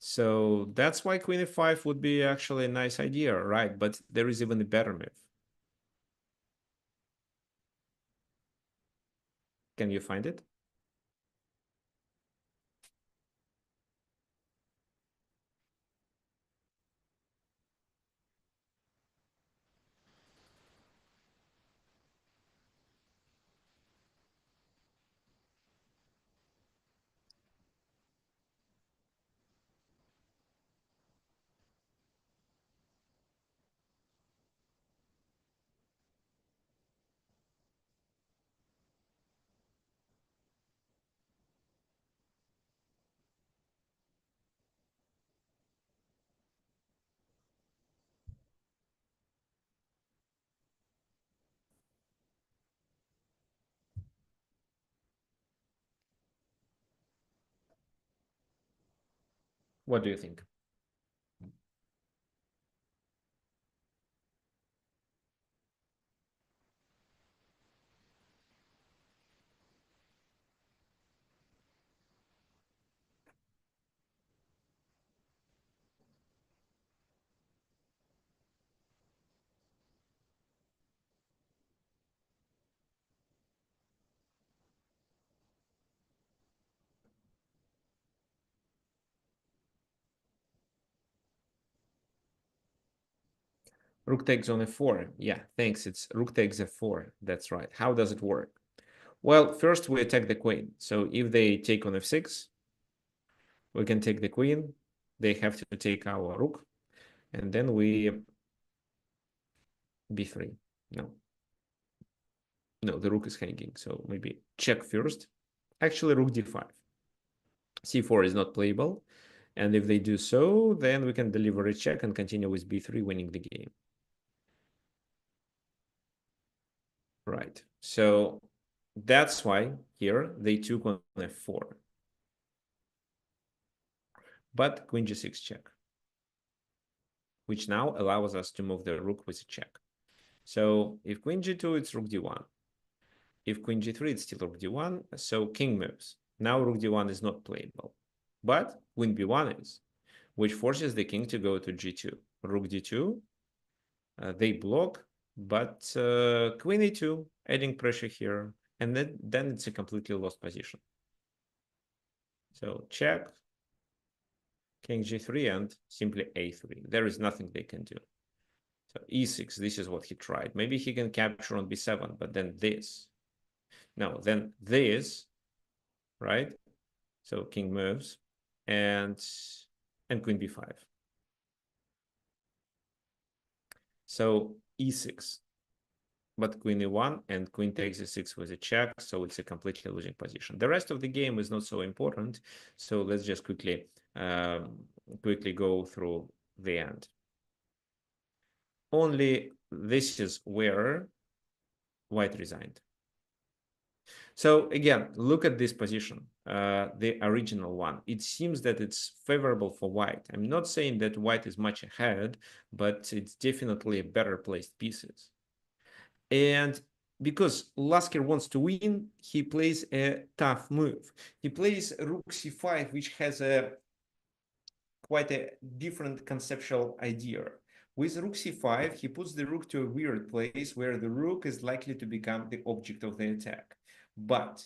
So that's why queen e5 would be actually a nice idea, right? But there is even a better move. Can you find it? What do you think? Rook takes on f4. Yeah, thanks. It's rook takes f4. That's right. How does it work? Well, first we attack the queen. So if they take on f6, we can take the queen. They have to take our rook. And then we b3. No, no, the rook is hanging. So maybe check first. Actually, rook d5. c4 is not playable. And if they do so, then we can deliver a check and continue with b3, winning the game. Right. So that's why here they took on f4. But queen g6 check, which now allows us to move the rook with a check. So if queen g2, it's rook d1. If queen g3, it's still rook d1. So king moves. Now rook d1 is not playable. But queen b1 is, which forces the king to go to g2. Rook d2, they block, but queen e2, adding pressure here. And then it's a completely lost position. So check, king g3, and simply a3. There is nothing they can do. So e6, this is what he tried. Maybe he can capture on b7, but then this. No, then this, right? So king moves, and queen b5. So e6, but queen e1 and queen takes e6 with a check, so it's a completely losing position. The rest of the game is not so important, so let's just quickly go through the end. Only this is where white resigned. So again, look at this position, the original one. It seems that it's favorable for white. I'm not saying that white is much ahead, but it's definitely better placed pieces. And because Lasker wants to win, he plays a tough move. He plays rook c5, which has a quite a different conceptual idea. With rook c5, he puts the rook to a weird place where the rook is likely to become the object of the attack. But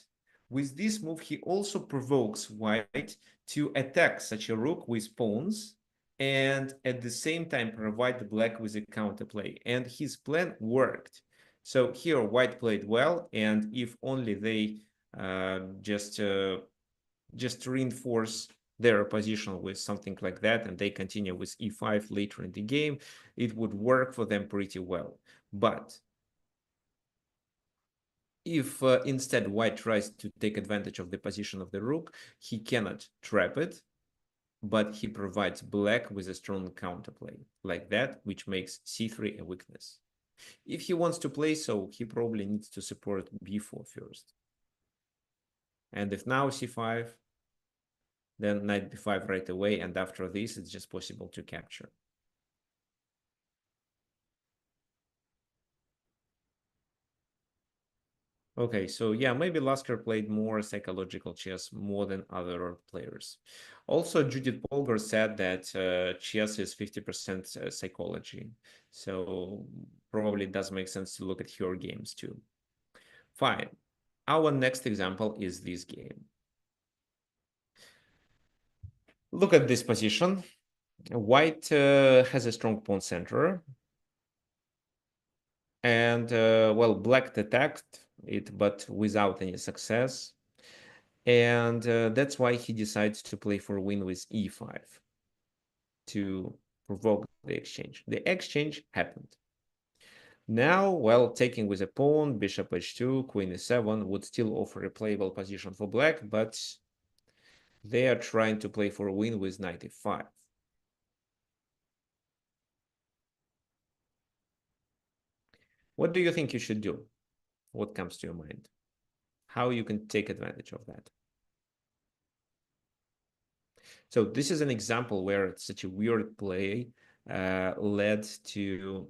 with this move, he also provokes white to attack such a rook with pawns and at the same time provide the black with a counterplay. And his plan worked. So here white played well, and if only they just reinforce their position with something like that and they continue with e5 later in the game, it would work for them pretty well. But if instead white tries to take advantage of the position of the rook, he cannot trap it, but he provides black with a strong counterplay like that, which makes c3 a weakness. If he wants to play so, he probably needs to support b4 first. And if now c5, then knight b5 right away, and after this, it's just possible to capture. Okay, so yeah, maybe Lasker played more psychological chess more than other players. Also, Judith Polgar said that chess is 50% psychology. So probably it does make sense to look at her games too. Fine. Our next example is this game. Look at this position. White has a strong pawn center. And well, black attacked it, but without any success. And that's why he decides to play for win with e5 to provoke the exchange. The exchange happened. Now, well, taking with a pawn, bishop h2, queen e7 would still offer a playable position for black, but they are trying to play for a win with knight e5. What do you think you should do? What comes to your mind? How you can take advantage of that? So this is an example where such a weird play led to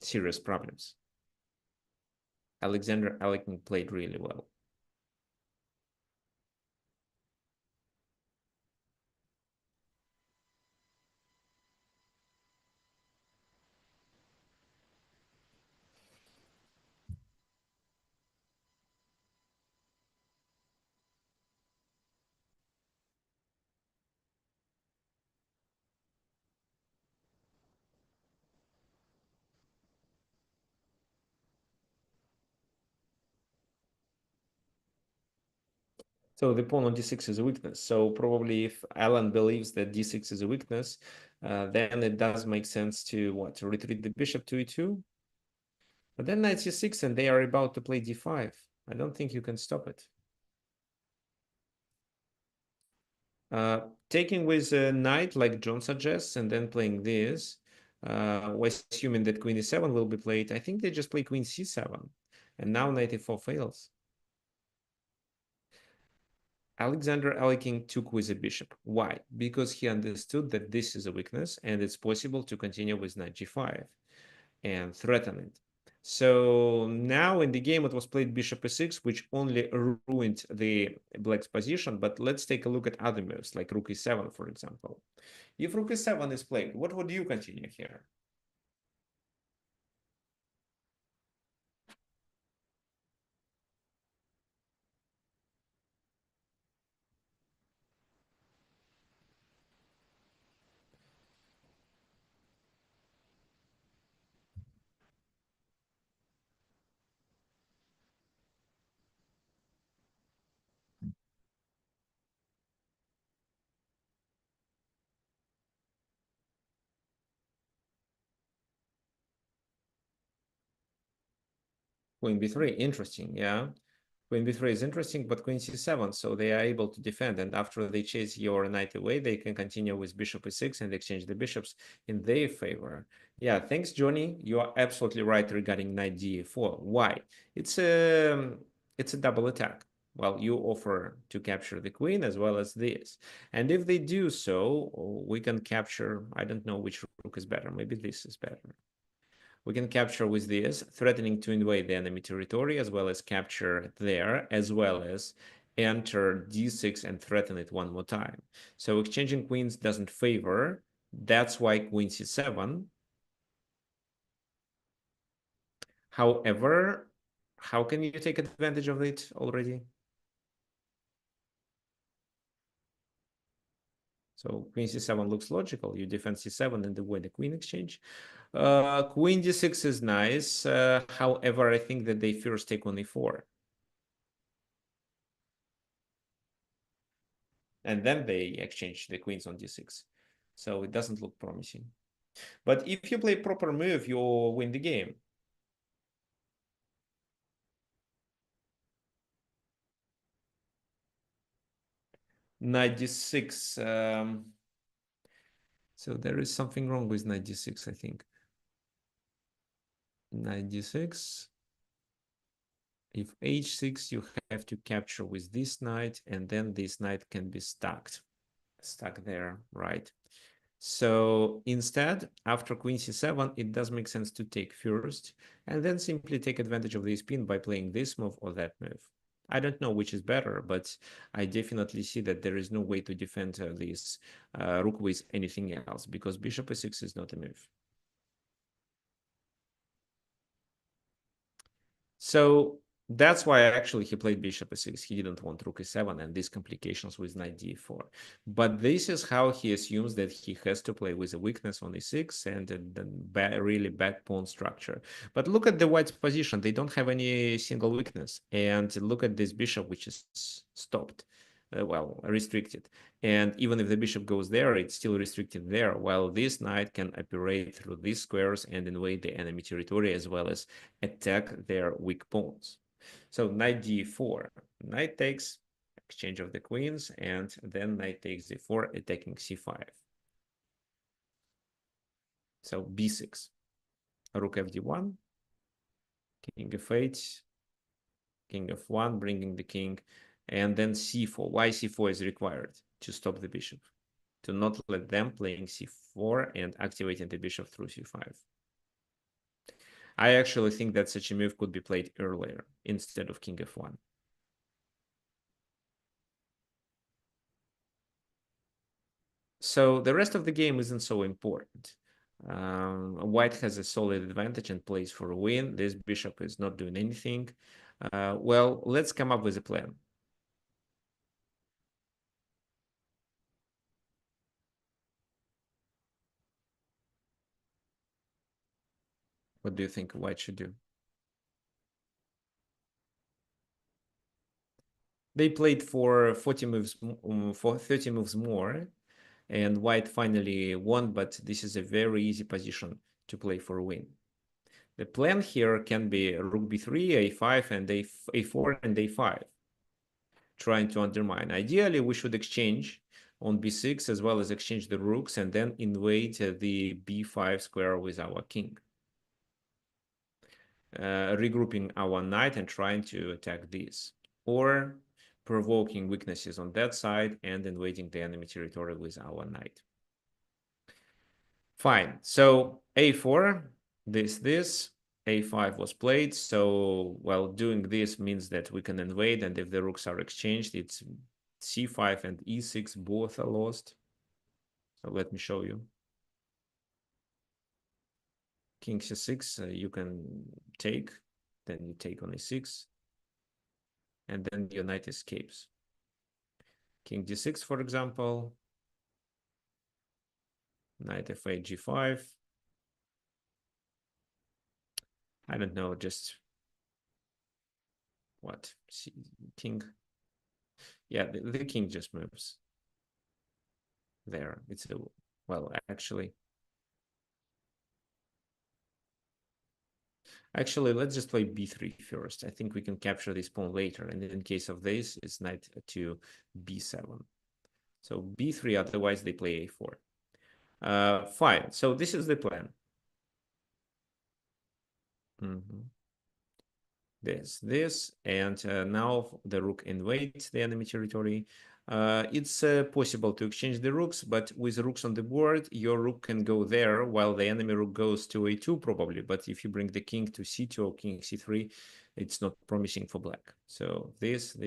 serious problems. Alexander Alekhine played really well. So the pawn on d6 is a weakness. So probably if Alan believes that d6 is a weakness, then it does make sense to what? To retreat the bishop to e2? But then knight c6 and they are about to play d5. I don't think you can stop it. Taking with a knight like John suggests and then playing this, assuming that queen e7 will be played, I think they just play queen c7. And now knight e4 fails. Alexander Alekhine took with a bishop. Why? Because he understood that this is a weakness and it's possible to continue with knight g5 and threaten it. So now in the game it was played bishop e6, which only ruined the black's position. But let's take a look at other moves like rook e7, for example. If rook e7 is played, what would you continue here? Queen b3, interesting, yeah. Queen b3 is interesting, but queen c7, so they are able to defend. And after they chase your knight away, they can continue with bishop e6 and exchange the bishops in their favor. Yeah, thanks, Johnny. You are absolutely right regarding knight d4. Why? It's a double attack. Well, you offer to capture the queen as well as this. And if they do so, we can capture, I don't know which rook is better. Maybe this is better. We can capture with this, threatening to invade the enemy territory, as well as capture there, as well as enter d6 and threaten it one more time. So exchanging queens doesn't favor. That's why queen c7. However, how can you take advantage of it already? So queen c7 looks logical. You defend c7 and avoid the queen exchange. Queen d6 is nice. However, I think that they first take on e4. And then they exchange the queens on d6. So it doesn't look promising. But if you play proper move, you win the game. Knight d6. So there is something wrong with knight d6, I think. Knight d6. If h6, you have to capture with this knight, and then this knight can be stuck there, right? So instead, after queen c7, it does make sense to take first, and then simply take advantage of this pin by playing this move or that move. I don't know which is better, but I definitely see that there is no way to defend this rook with anything else, because bishop e6 is not a move. So that's why actually he played bishop e6. He didn't want rook e7 and these complications with knight d4. But this is how he assumes that he has to play with a weakness on e6 and a really bad pawn structure. But look at the white's position. They don't have any single weakness. And look at this bishop, which is stopped. Well, restricted. And even if the bishop goes there, it's still restricted there, while this knight can operate through these squares and invade the enemy territory, as well as attack their weak pawns. So knight d4, knight takes, exchange of the queens, and then knight takes d4, attacking c5. So b6, rook fd1, king f8, king f1, bringing the king, and then c4. Why c4 is required? To stop the bishop, to not let them playing c4 and activating the bishop through c5. I actually think that such a move could be played earlier instead of king f1. So the rest of the game isn't so important. White has a solid advantage and plays for a win. This bishop is not doing anything. Well, let's come up with a plan. What do you think White should do? They played for 40 moves, for 30 moves more, and White finally won, but this is a very easy position to play for a win. The plan here can be rook b3, a5, and a4 and a5, trying to undermine. Ideally, we should exchange on b6 as well as exchange the rooks and then invade the b5 square with our king. Regrouping our knight and trying to attack this. Or provoking weaknesses on that side and invading the enemy territory with our knight. Fine. So a4, this, a5 was played. So, well, doing this means that we can invade, and if the rooks are exchanged, it's c5 and e6 both are lost. So let me show you. King c6, you can take, then you take on e6, and then your knight escapes. King d6, for example, knight f8, g5. I don't know, just what? King. Yeah, the king just moves. There, it's a, well, actually, let's just play b3 first. I think we can capture this pawn later, and in case of this, it's knight to b7. So b3, otherwise they play a4. Fine, so this is the plan. This, and now the rook invades the enemy territory. It's possible to exchange the rooks, but with rooks on the board, your rook can go there while the enemy rook goes to a2 probably. But if you bring the king to c2 or king c3, it's not promising for black. So this,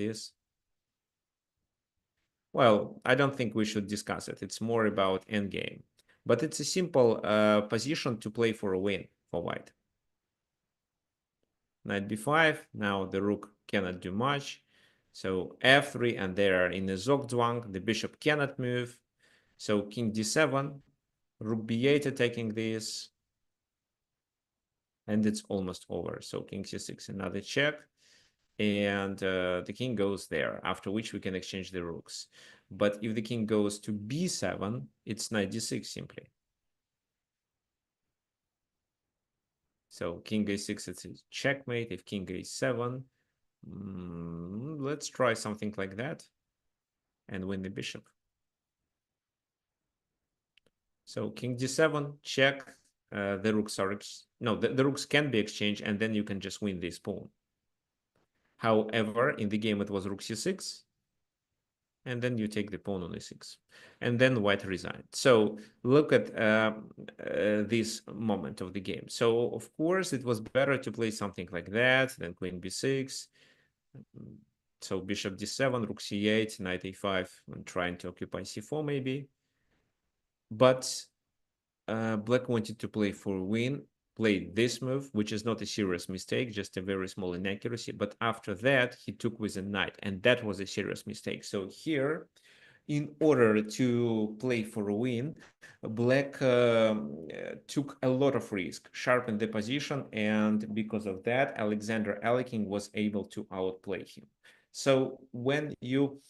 well, I don't think we should discuss it. It's more about endgame. But it's a simple position to play for a win for white. Knight b5. Now the rook cannot do much. So f3, and there in the Zugzwang, the bishop cannot move. So king d7, rook b8 attacking this, and it's almost over. So king c6, another check, and the king goes there, after which we can exchange the rooks. But if the king goes to b7, it's knight d6 simply. So king a6, it's a checkmate. If king a7, let's try something like that and win the bishop. So king d7, check. The rooks are no, the rooks can be exchanged, and then you can just win this pawn. However, in the game it was rook c6, and then you take the pawn on e6, and then white resigned. So look at this moment of the game. So of course it was better to play something like that than queen b6. So bishop d7, rook c8, knight a5, and trying to occupy c4 maybe. But black wanted to play for a win, played this move, which is not a serious mistake, just a very small inaccuracy. But after that, he took with a knight, and that was a serious mistake. So here, in order to play for a win, black took a lot of risk, sharpened the position, and because of that, Alexander Alekhine was able to outplay him. So when you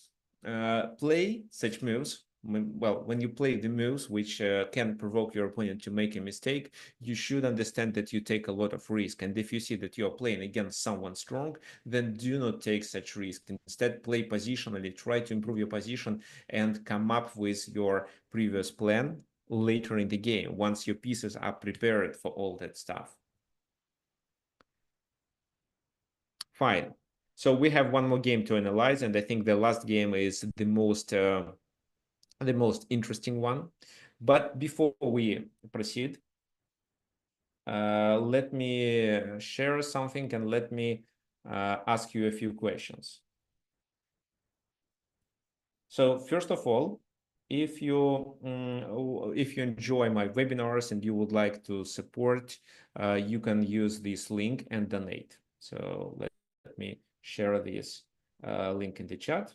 play such moves, when you play the moves which can provoke your opponent to make a mistake, you should understand that you take a lot of risk. And if you see that you're playing against someone strong, then do not take such risk. Instead, play positionally, try to improve your position and come up with your previous plan later in the game, once your pieces are prepared for all that stuff. Fine. So we have one more game to analyze, and I think the last game is the most interesting one. But before we proceed, let me share something, and let me ask you a few questions. So first of all, if you enjoy my webinars and you would like to support, you can use this link and donate. So let me share this link in the chat,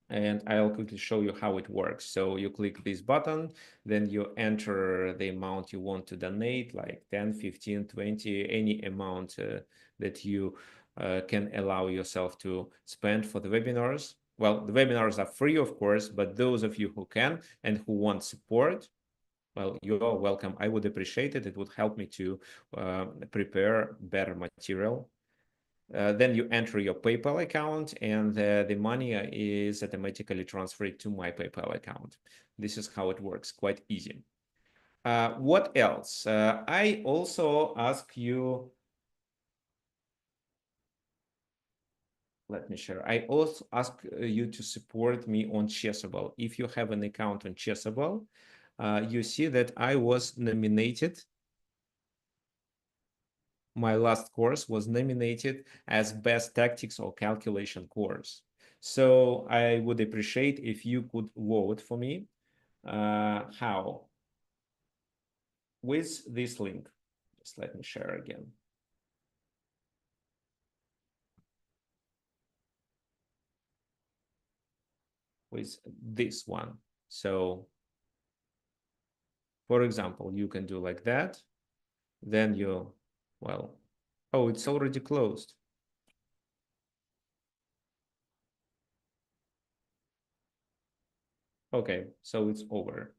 and I'll quickly show you how it works. So you click this button, then you enter the amount you want to donate, like 10, 15, 20, any amount that you can allow yourself to spend for the webinars. Well, the webinars are free, of course, but those of you who can and who want support, well, you're welcome. I would appreciate it. It would help me to prepare better material. Then you enter your PayPal account, and the money is automatically transferred to my PayPal account. This is how it works, quite easy. What else? I also ask you, let me share. I also ask you to support me on Chessable. If you have an account on Chessable, you see that I was nominated. My last course was nominated as best tactics or calculation course. So I would appreciate if you could vote for me. How? With this link. Just let me share again. With this one. So, for example, you can do like that. Then you, well, oh, it's already closed. Okay, so it's over,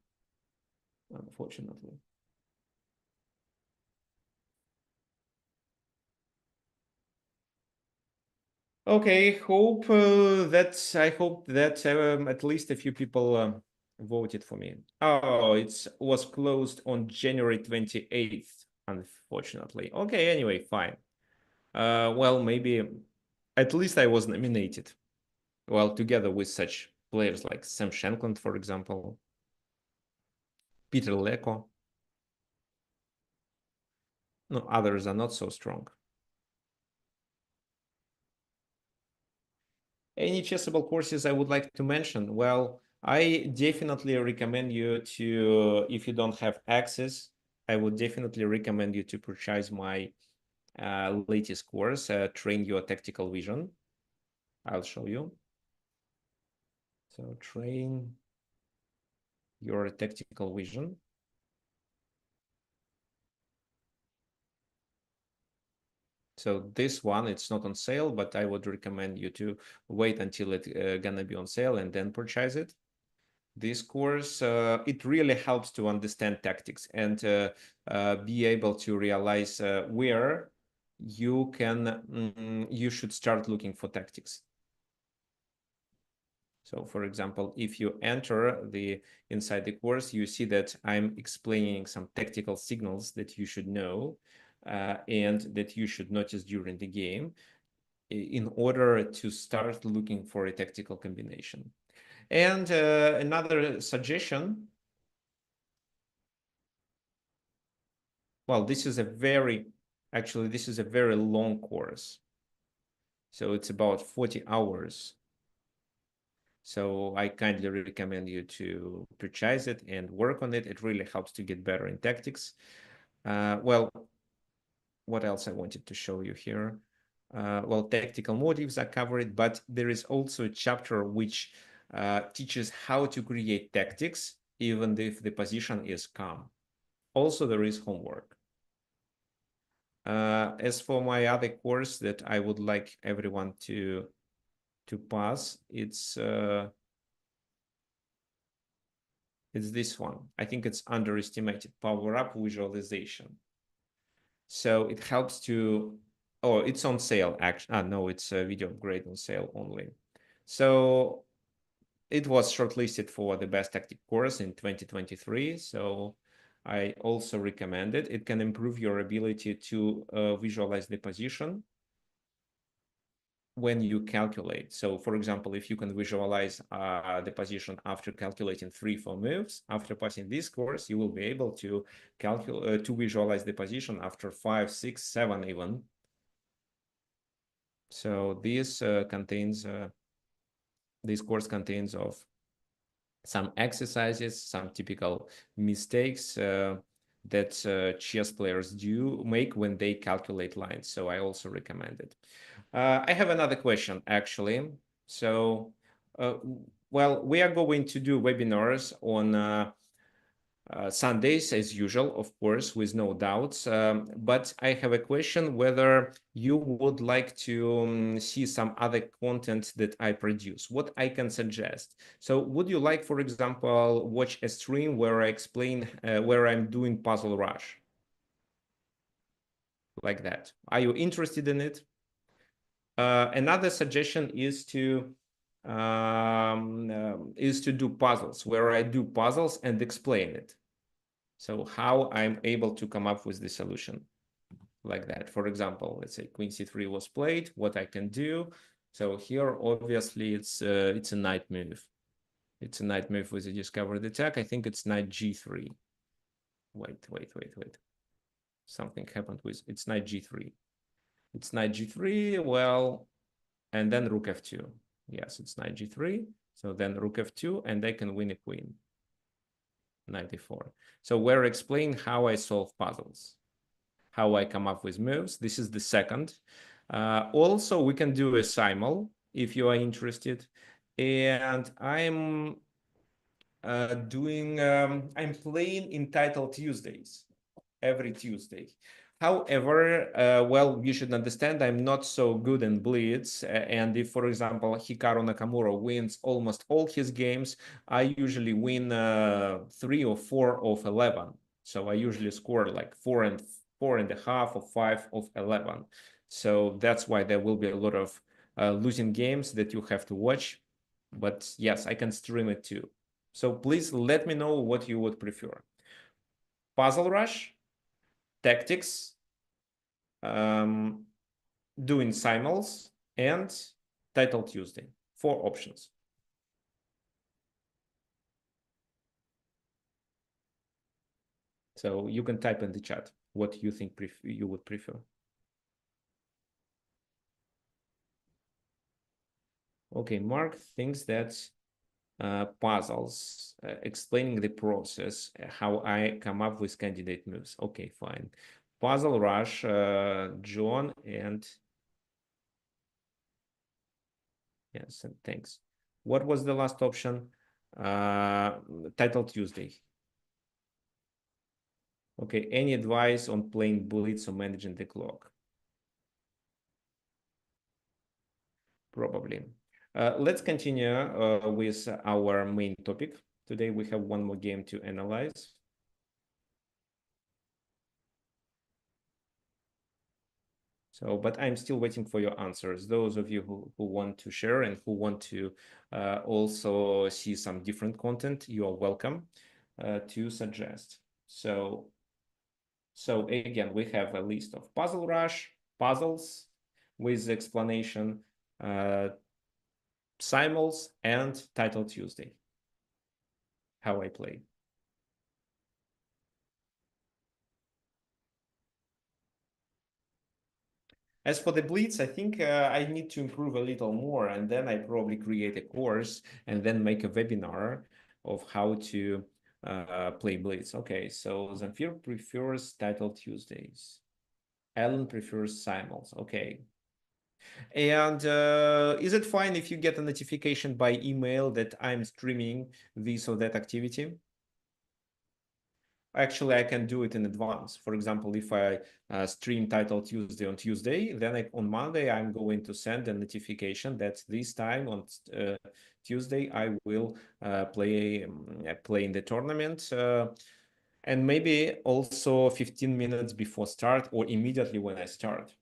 unfortunately. Okay, I hope that at least a few people voted for me. Oh, it was closed on January 28th, unfortunately. Okay, anyway, fine. Well, maybe at least I was nominated. well, together with such players like Sam Shankland, for example, Peter Leko. No, others are not so strong. Any chessable courses I would like to mention? Well, I definitely recommend you to, if you don't have access, I would definitely recommend you to purchase my latest course, Train Your Tactical Vision. I'll show you. So Train Your Tactical Vision. So this one, it's not on sale, but I would recommend you to wait until it's gonna be on sale and then purchase it. This course, it really helps to understand tactics and be able to realize where you can, you should start looking for tactics. So for example, if you enter inside the course, you see that I'm explaining some tactical signals that you should know and that you should notice during the game in order to start looking for a tactical combination. And another suggestion, well, this is a very long course. So it's about 40 hours. So I kindly recommend you to purchase it and work on it. It really helps to get better in tactics. Well, what else I wanted to show you here? Well, tactical motives are covered, but there is also a chapter which teaches how to create tactics, even if the position is calm. Also, there is homework. As for my other course that I would like everyone to pass, it's this one. I think it's underestimated, Power Up Visualization. So it helps to, oh, it's on sale actually. No, it's a video upgrade on sale only. So it was shortlisted for the best tactic course in 2023. So I also recommend it. It can improve your ability to visualize the position when you calculate. So for example, if you can visualize the position after calculating 3-4 moves, after passing this course, you will be able to calculate to visualize the position after 5, 6, 7 even. So this this course contains of some exercises, some typical mistakes that chess players do make when they calculate lines. So I also recommend it. I have another question, actually. So, well, we are going to do webinars on Sundays, as usual, of course, with no doubts. But I have a question whether you would like to see some other content that I produce, what I can suggest. So would you like, for example, watch a stream where I explain, where I'm doing Puzzle Rush? Like that. Are you interested in it? Another suggestion is to do puzzles, where I do puzzles and explain it. So how I'm able to come up with the solution like that. For example, let's say Queen C3 was played, what I can do. So here, obviously, it's a knight move. It's a knight move with a discovered attack. I think it's knight G3. Wait. Something happened with, it's knight G3. It's knight G3, well, and then rook F2. Yes, it's knight G3. So then rook F2, and I can win a queen. Knight E4. So we're explaining how I solve puzzles, how I come up with moves. This is the second. Also, we can do a simul if you are interested. And I'm I'm playing in Title Tuesdays every Tuesday. However, well, you should understand I'm not so good in blitz. And if, for example, Hikaru Nakamura wins almost all his games, I usually win 3 or 4 of 11. So I usually score like 4.5 or 5 of 11. So that's why there will be a lot of losing games that you have to watch. But yes, I can stream it too. So please let me know what you would prefer. Puzzle Rush, tactics, doing simuls, and Title Tuesday. Four options. So you can type in the chat what you think you would prefer. Okay, Mark thinks that puzzles, explaining the process, how I come up with candidate moves. Okay, fine. Puzzle Rush, John, and yes, and thanks. What was the last option? Uh, Title Tuesday. Okay, any advice on playing bullets or managing the clock? Probably. Let's continue with our main topic. Today we have one more game to analyze. So, but I'm still waiting for your answers. Those of you who want to share and who want to also see some different content, you are welcome to suggest. So again, we have a list of Puzzle Rush, puzzles with explanation, Simals, and Title Tuesday, how I play. As for the Blitz, I think I need to improve a little more, and then I probably create a course and then make a webinar of how to play Blitz. Okay, so Zamfir prefers Title Tuesdays. Alan prefers Simals. Okay. And is it fine if you get a notification by email that I'm streaming this or that activity? Actually, I can do it in advance. For example, if I stream Title Tuesday on Tuesday, then on Monday, I'm going to send a notification that this time on Tuesday, I will play in the tournament. And maybe also 15 minutes before start or immediately when I start.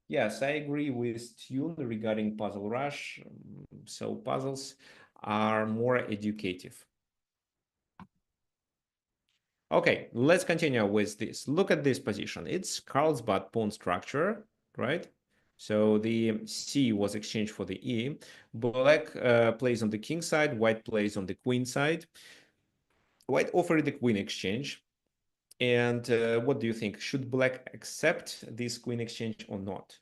Yes, I agree with Tune regarding Puzzle Rush. So puzzles are more educative. Okay, let's continue with this. Look at this position. It's Carlsbad pawn structure, right? So the C was exchanged for the E. Black plays on the king side, white plays on the queen side. White offered the queen exchange. And what do you think? Should black accept this queen exchange or not?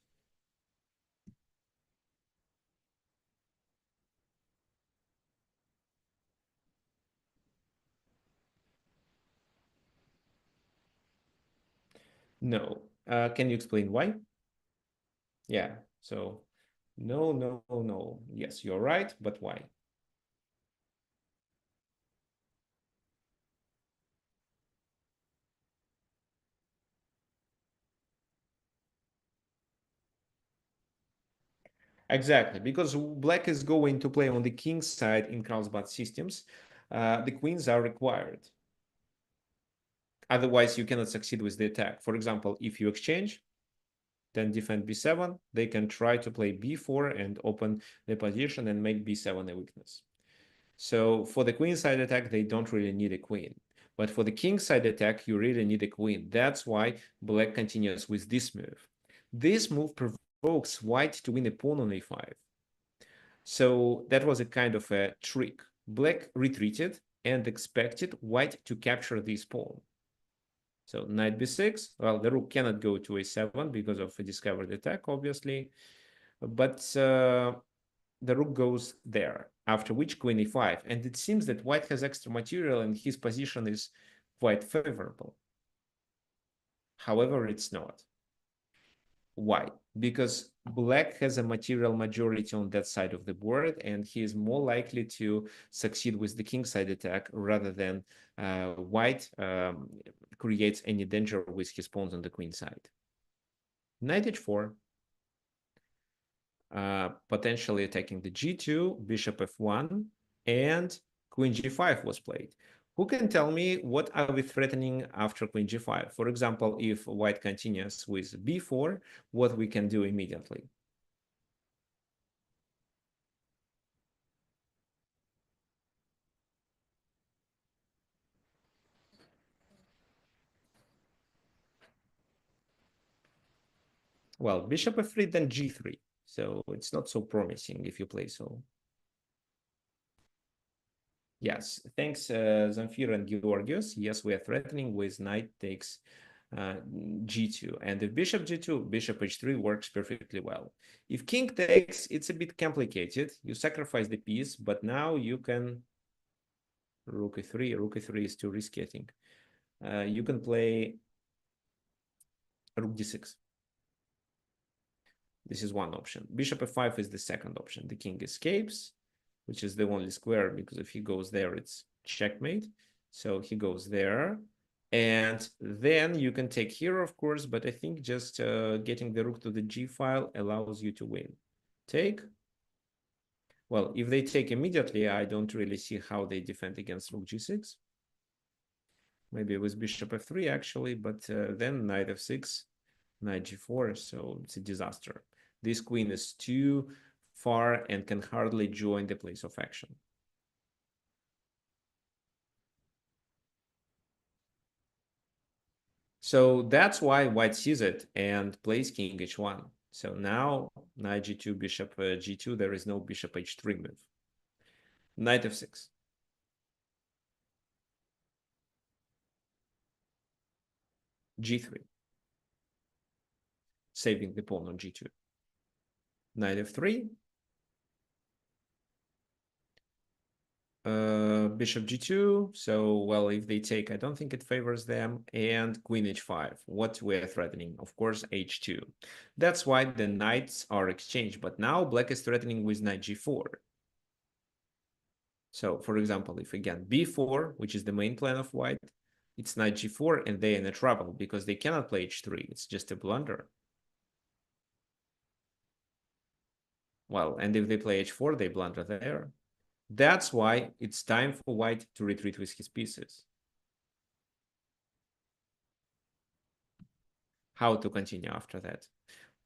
No. Can you explain why? Yeah, so no, no, no. Yes, you're right, but why? Exactly, because black is going to play on the king side in Carlsbad systems. The queens are required. Otherwise, you cannot succeed with the attack. For example, if you exchange, then defend b7, they can try to play b4 and open the position and make b7 a weakness. So for the queen side attack, they don't really need a queen. But for the king side attack, you really need a queen. That's why black continues with this move. This move provokes white to win a pawn on a5. So that was a kind of a trick. Black retreated and expected white to capture this pawn. So knight b6, well, the rook cannot go to a7 because of a discovered attack, obviously. But the rook goes there, after which queen e5. And it seems that white has extra material and his position is quite favorable. However, it's not. Why? Because black has a material majority on that side of the board, and he is more likely to succeed with the king side attack rather than white creates any danger with his pawns on the queen side. Knight h4, potentially attacking the g2, bishop f1, and queen g5 was played. Who can tell me what are we threatening after queen g5? For example, if white continues with b4, what we can do immediately? Well, bishop f3, then g3. So it's not so promising if you play so. Yes, thanks, Zamfir and Georgios. Yes, we are threatening with knight takes uh, g2. And if bishop g2, bishop h3 works perfectly well. If king takes, it's a bit complicated. You sacrifice the piece, but now you can rook e3. Rook e3 is too risky, I think. You can play rook d6. This is one option. Bishop f5 is the second option. The king escapes, which is the only square, because if he goes there, it's checkmate. So he goes there. And then you can take here, of course, but I think just getting the rook to the g file allows you to win. Take. Well, if they take immediately, I don't really see how they defend against rook g6. Maybe it was bishop f3, actually, but then knight f6, knight g4, so it's a disaster. This queen is too far and can hardly join the place of action. So that's why white sees it and plays king h1. So now knight g2, bishop g2, there is no bishop h3 move. Knight f6. g3. Saving the pawn on g2. Knight f3. Bishop g2. So, well, if they take, I don't think it favors them. And queen h5. What we're threatening? Of course, h2. That's why the knights are exchanged. But now black is threatening with knight g4. So, for example, if again b4, which is the main plan of white, it's knight g4, and they're in a trouble because they cannot play h3. It's just a blunder. Well, and if they play h4, they blunder there. That's why it's time for white to retreat with his pieces. How to continue after that?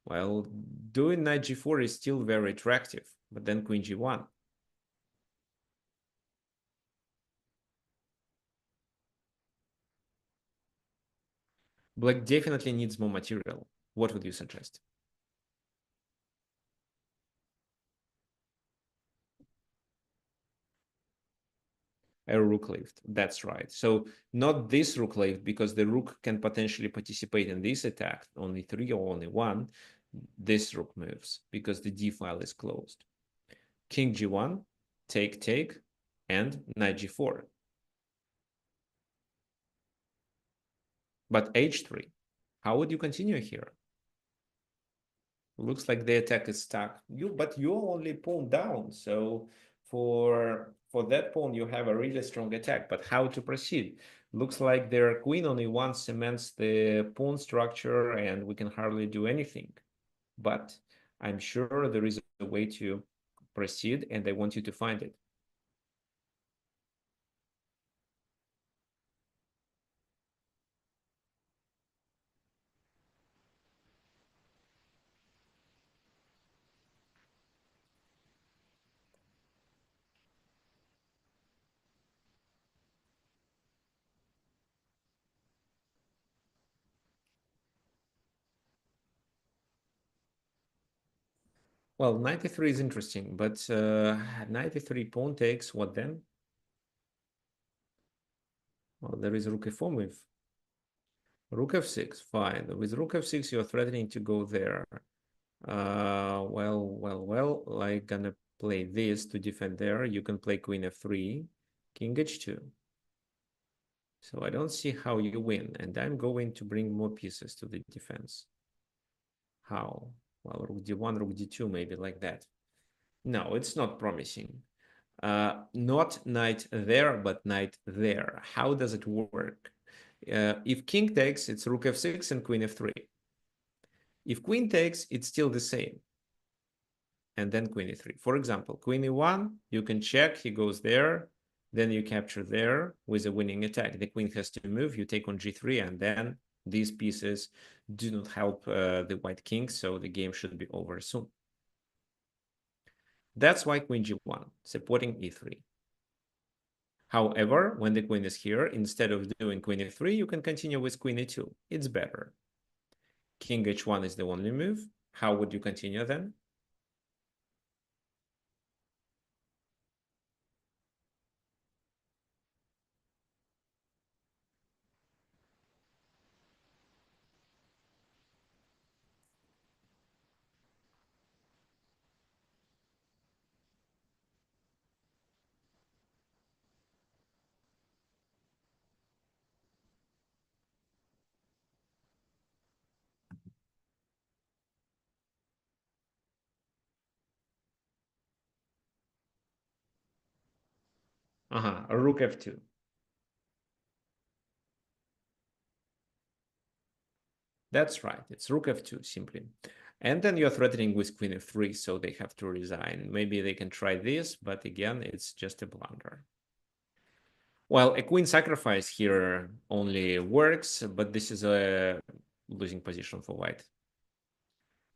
Well, doing knight g4 is still very attractive, but then queen g1. Black definitely needs more material. What would you suggest? A rook lift. That's right. So not this rook lift, because the rook can potentially participate in this attack, only 3 or only 1. This rook moves because the d file is closed. King g1, take, and knight g4. But h3, how would you continue here? Looks like the attack is stuck. But you're only pawn down, so for that pawn you have a really strong attack. But how to proceed? Looks like their queen on e1 cements the pawn structure, and we can hardly do anything. But I'm sure there is a way to proceed, and I want you to find it. Well, 93 is interesting, but 93 pawn takes what then? Well, there is rook f4 move. Rook f6, fine. With rook f6, you're threatening to go there. Well, like gonna play this to defend there. You can play queen f3, king h2. So I don't see how you win, and I'm going to bring more pieces to the defense. How? Well, rook d1, rook d2, maybe like that. No, it's not promising. Not knight there, but knight there. How does it work? If king takes, it's rook f6 and queen f3. If queen takes, it's still the same. And then queen e3. For example, queen e1, you can check, he goes there, then you capture there with a winning attack. The queen has to move, you take on g3, and then these pieces do not help the white king, so the game should be over soon. That's why queen g1, supporting e3. However, when the queen is here, instead of doing queen e3, you can continue with queen e2. It's better. King h1 is the only move. How would you continue then? Rook f2. That's right. It's rook f2 simply. And then you're threatening with queen f3, so they have to resign. Maybe they can try this, but again, it's just a blunder. Well, a queen sacrifice here only works, but this is a losing position for white.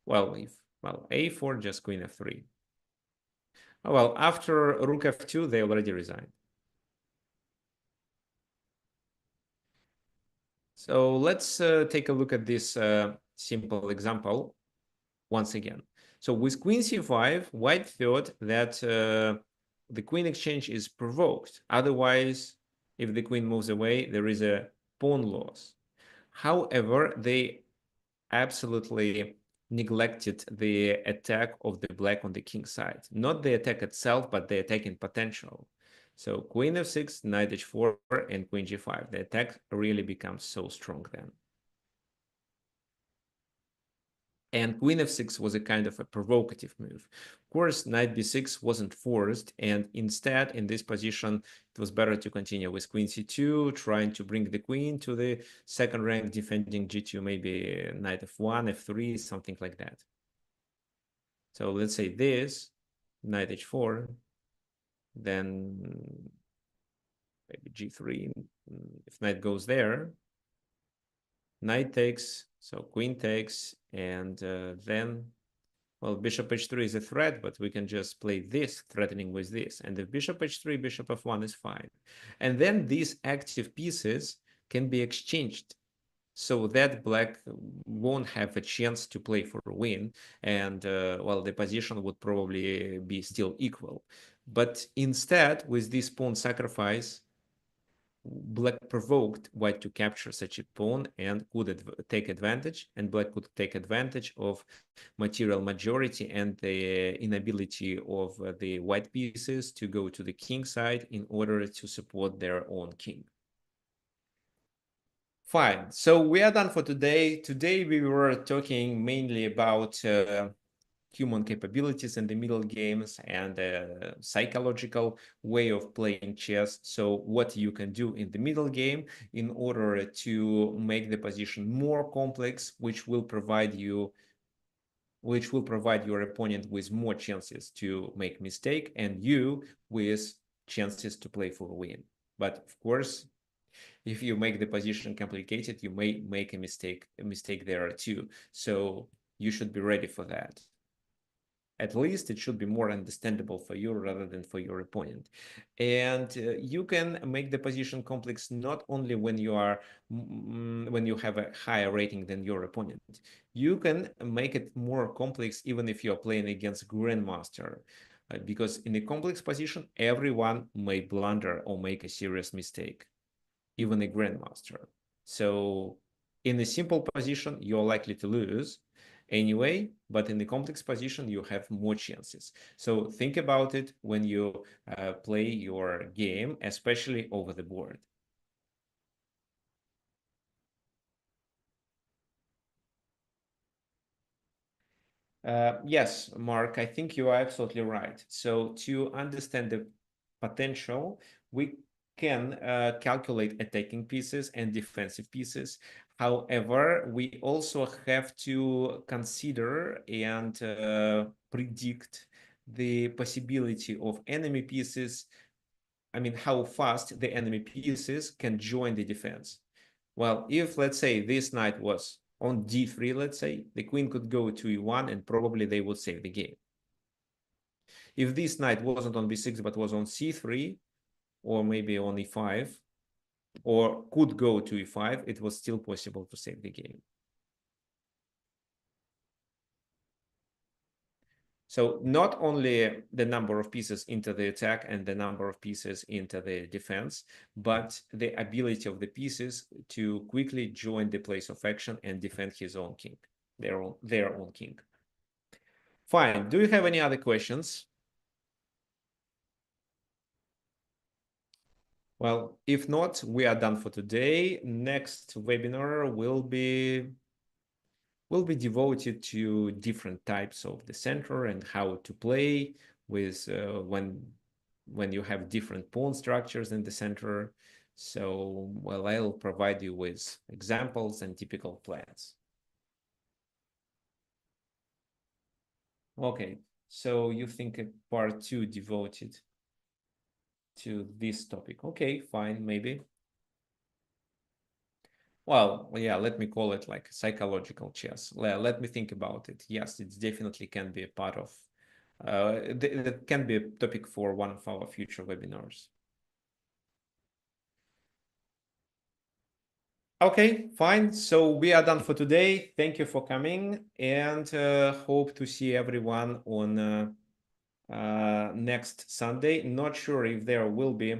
Well, a4, just queen f3. Oh, well, after rook f2, they already resigned. So let's take a look at this simple example once again. So with queen c5, white thought that the queen exchange is provoked. Otherwise, if the queen moves away, there is a pawn loss. However, they absolutely neglected the attack of the black on the king side. Not the attack itself, but the attacking potential. So queen f6, knight h4, and queen g5. The attack really becomes so strong then. And queen f6 was a kind of a provocative move. Of course, knight b6 wasn't forced, and instead, in this position, it was better to continue with queen c2, trying to bring the queen to the second rank, defending g2, maybe knight f1, f3, something like that. So let's say this, knight h4, then maybe g3. If knight goes there, knight takes, so queen takes, and then, well, bishop h3 is a threat, but we can just play this, threatening with this. And if bishop h3, bishop f1 is fine. And then these active pieces can be exchanged so that black won't have a chance to play for a win. And, well, the position would probably be still equal. But instead, with this pawn sacrifice, black provoked white to capture such a pawn and could take advantage, and black could take advantage of material majority and the inability of the white pieces to go to the king side in order to support their own king. Fine. So we are done for today. Today we were talking mainly about human capabilities in the middle games and a psychological way of playing chess. So what you can do in the middle game in order to make the position more complex, which will provide your opponent with more chances to make mistake and you with chances to play for a win. But of course, if you make the position complicated, you may make a mistake there too. So you should be ready for that. At least it should be more understandable for you rather than for your opponent. And you can make the position complex not only when you are when you have a higher rating than your opponent. You can make it more complex even if you're playing against grandmaster. Because in a complex position, everyone may blunder or make a serious mistake, even a grandmaster. So in a simple position, you're likely to lose anyway, but in the complex position, you have more chances. So think about it when you play your game, especially over the board. Yes, Mark, I think you are absolutely right. So to understand the potential, we can calculate attacking pieces and defensive pieces. However, we also have to consider and predict the possibility of enemy pieces. I mean, how fast the enemy pieces can join the defense. Well, if let's say this knight was on d3, let's say, the queen could go to e1 and probably they would save the game. If this knight wasn't on b6 but was on c3 or maybe on e5 or could go to e5, it was still possible to save the game. So not only the number of pieces into the attack and the number of pieces into the defense, but the ability of the pieces to quickly join the place of action and defend his own king, their own king. Fine. Do you have any other questions? Well, if not, we are done for today. Next webinar will be devoted to different types of the center and how to play with when you have different pawn structures in the center. So, well, I'll provide you with examples and typical plans. Okay, so you think a part 2 devoted to this topic. Okay, fine, maybe. Well, yeah, let me call it like psychological chess. Let me think about it. Yes, it definitely can be a part of, that can be a topic for one of our future webinars. Okay, fine. So we are done for today. Thank you for coming and hope to see everyone on next Sunday. Not sure if there will be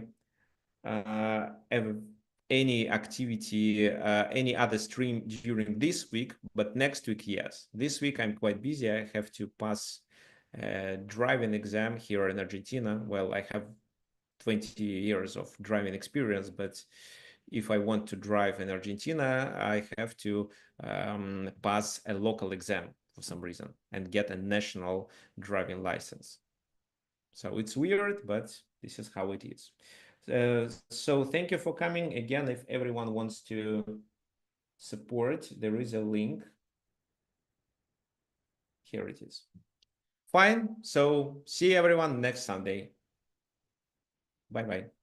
any activity, any other stream during this week, but next week, yes. This week I'm quite busy. I have to pass a driving exam here in Argentina. Well, I have 20 years of driving experience, but if I want to drive in Argentina, I have to pass a local exam for some reason and get a national driving license. So it's weird, but this is how it is. So thank you for coming. Again, if everyone wants to support, there is a link. Here it is. Fine. So see everyone next Sunday. Bye-bye.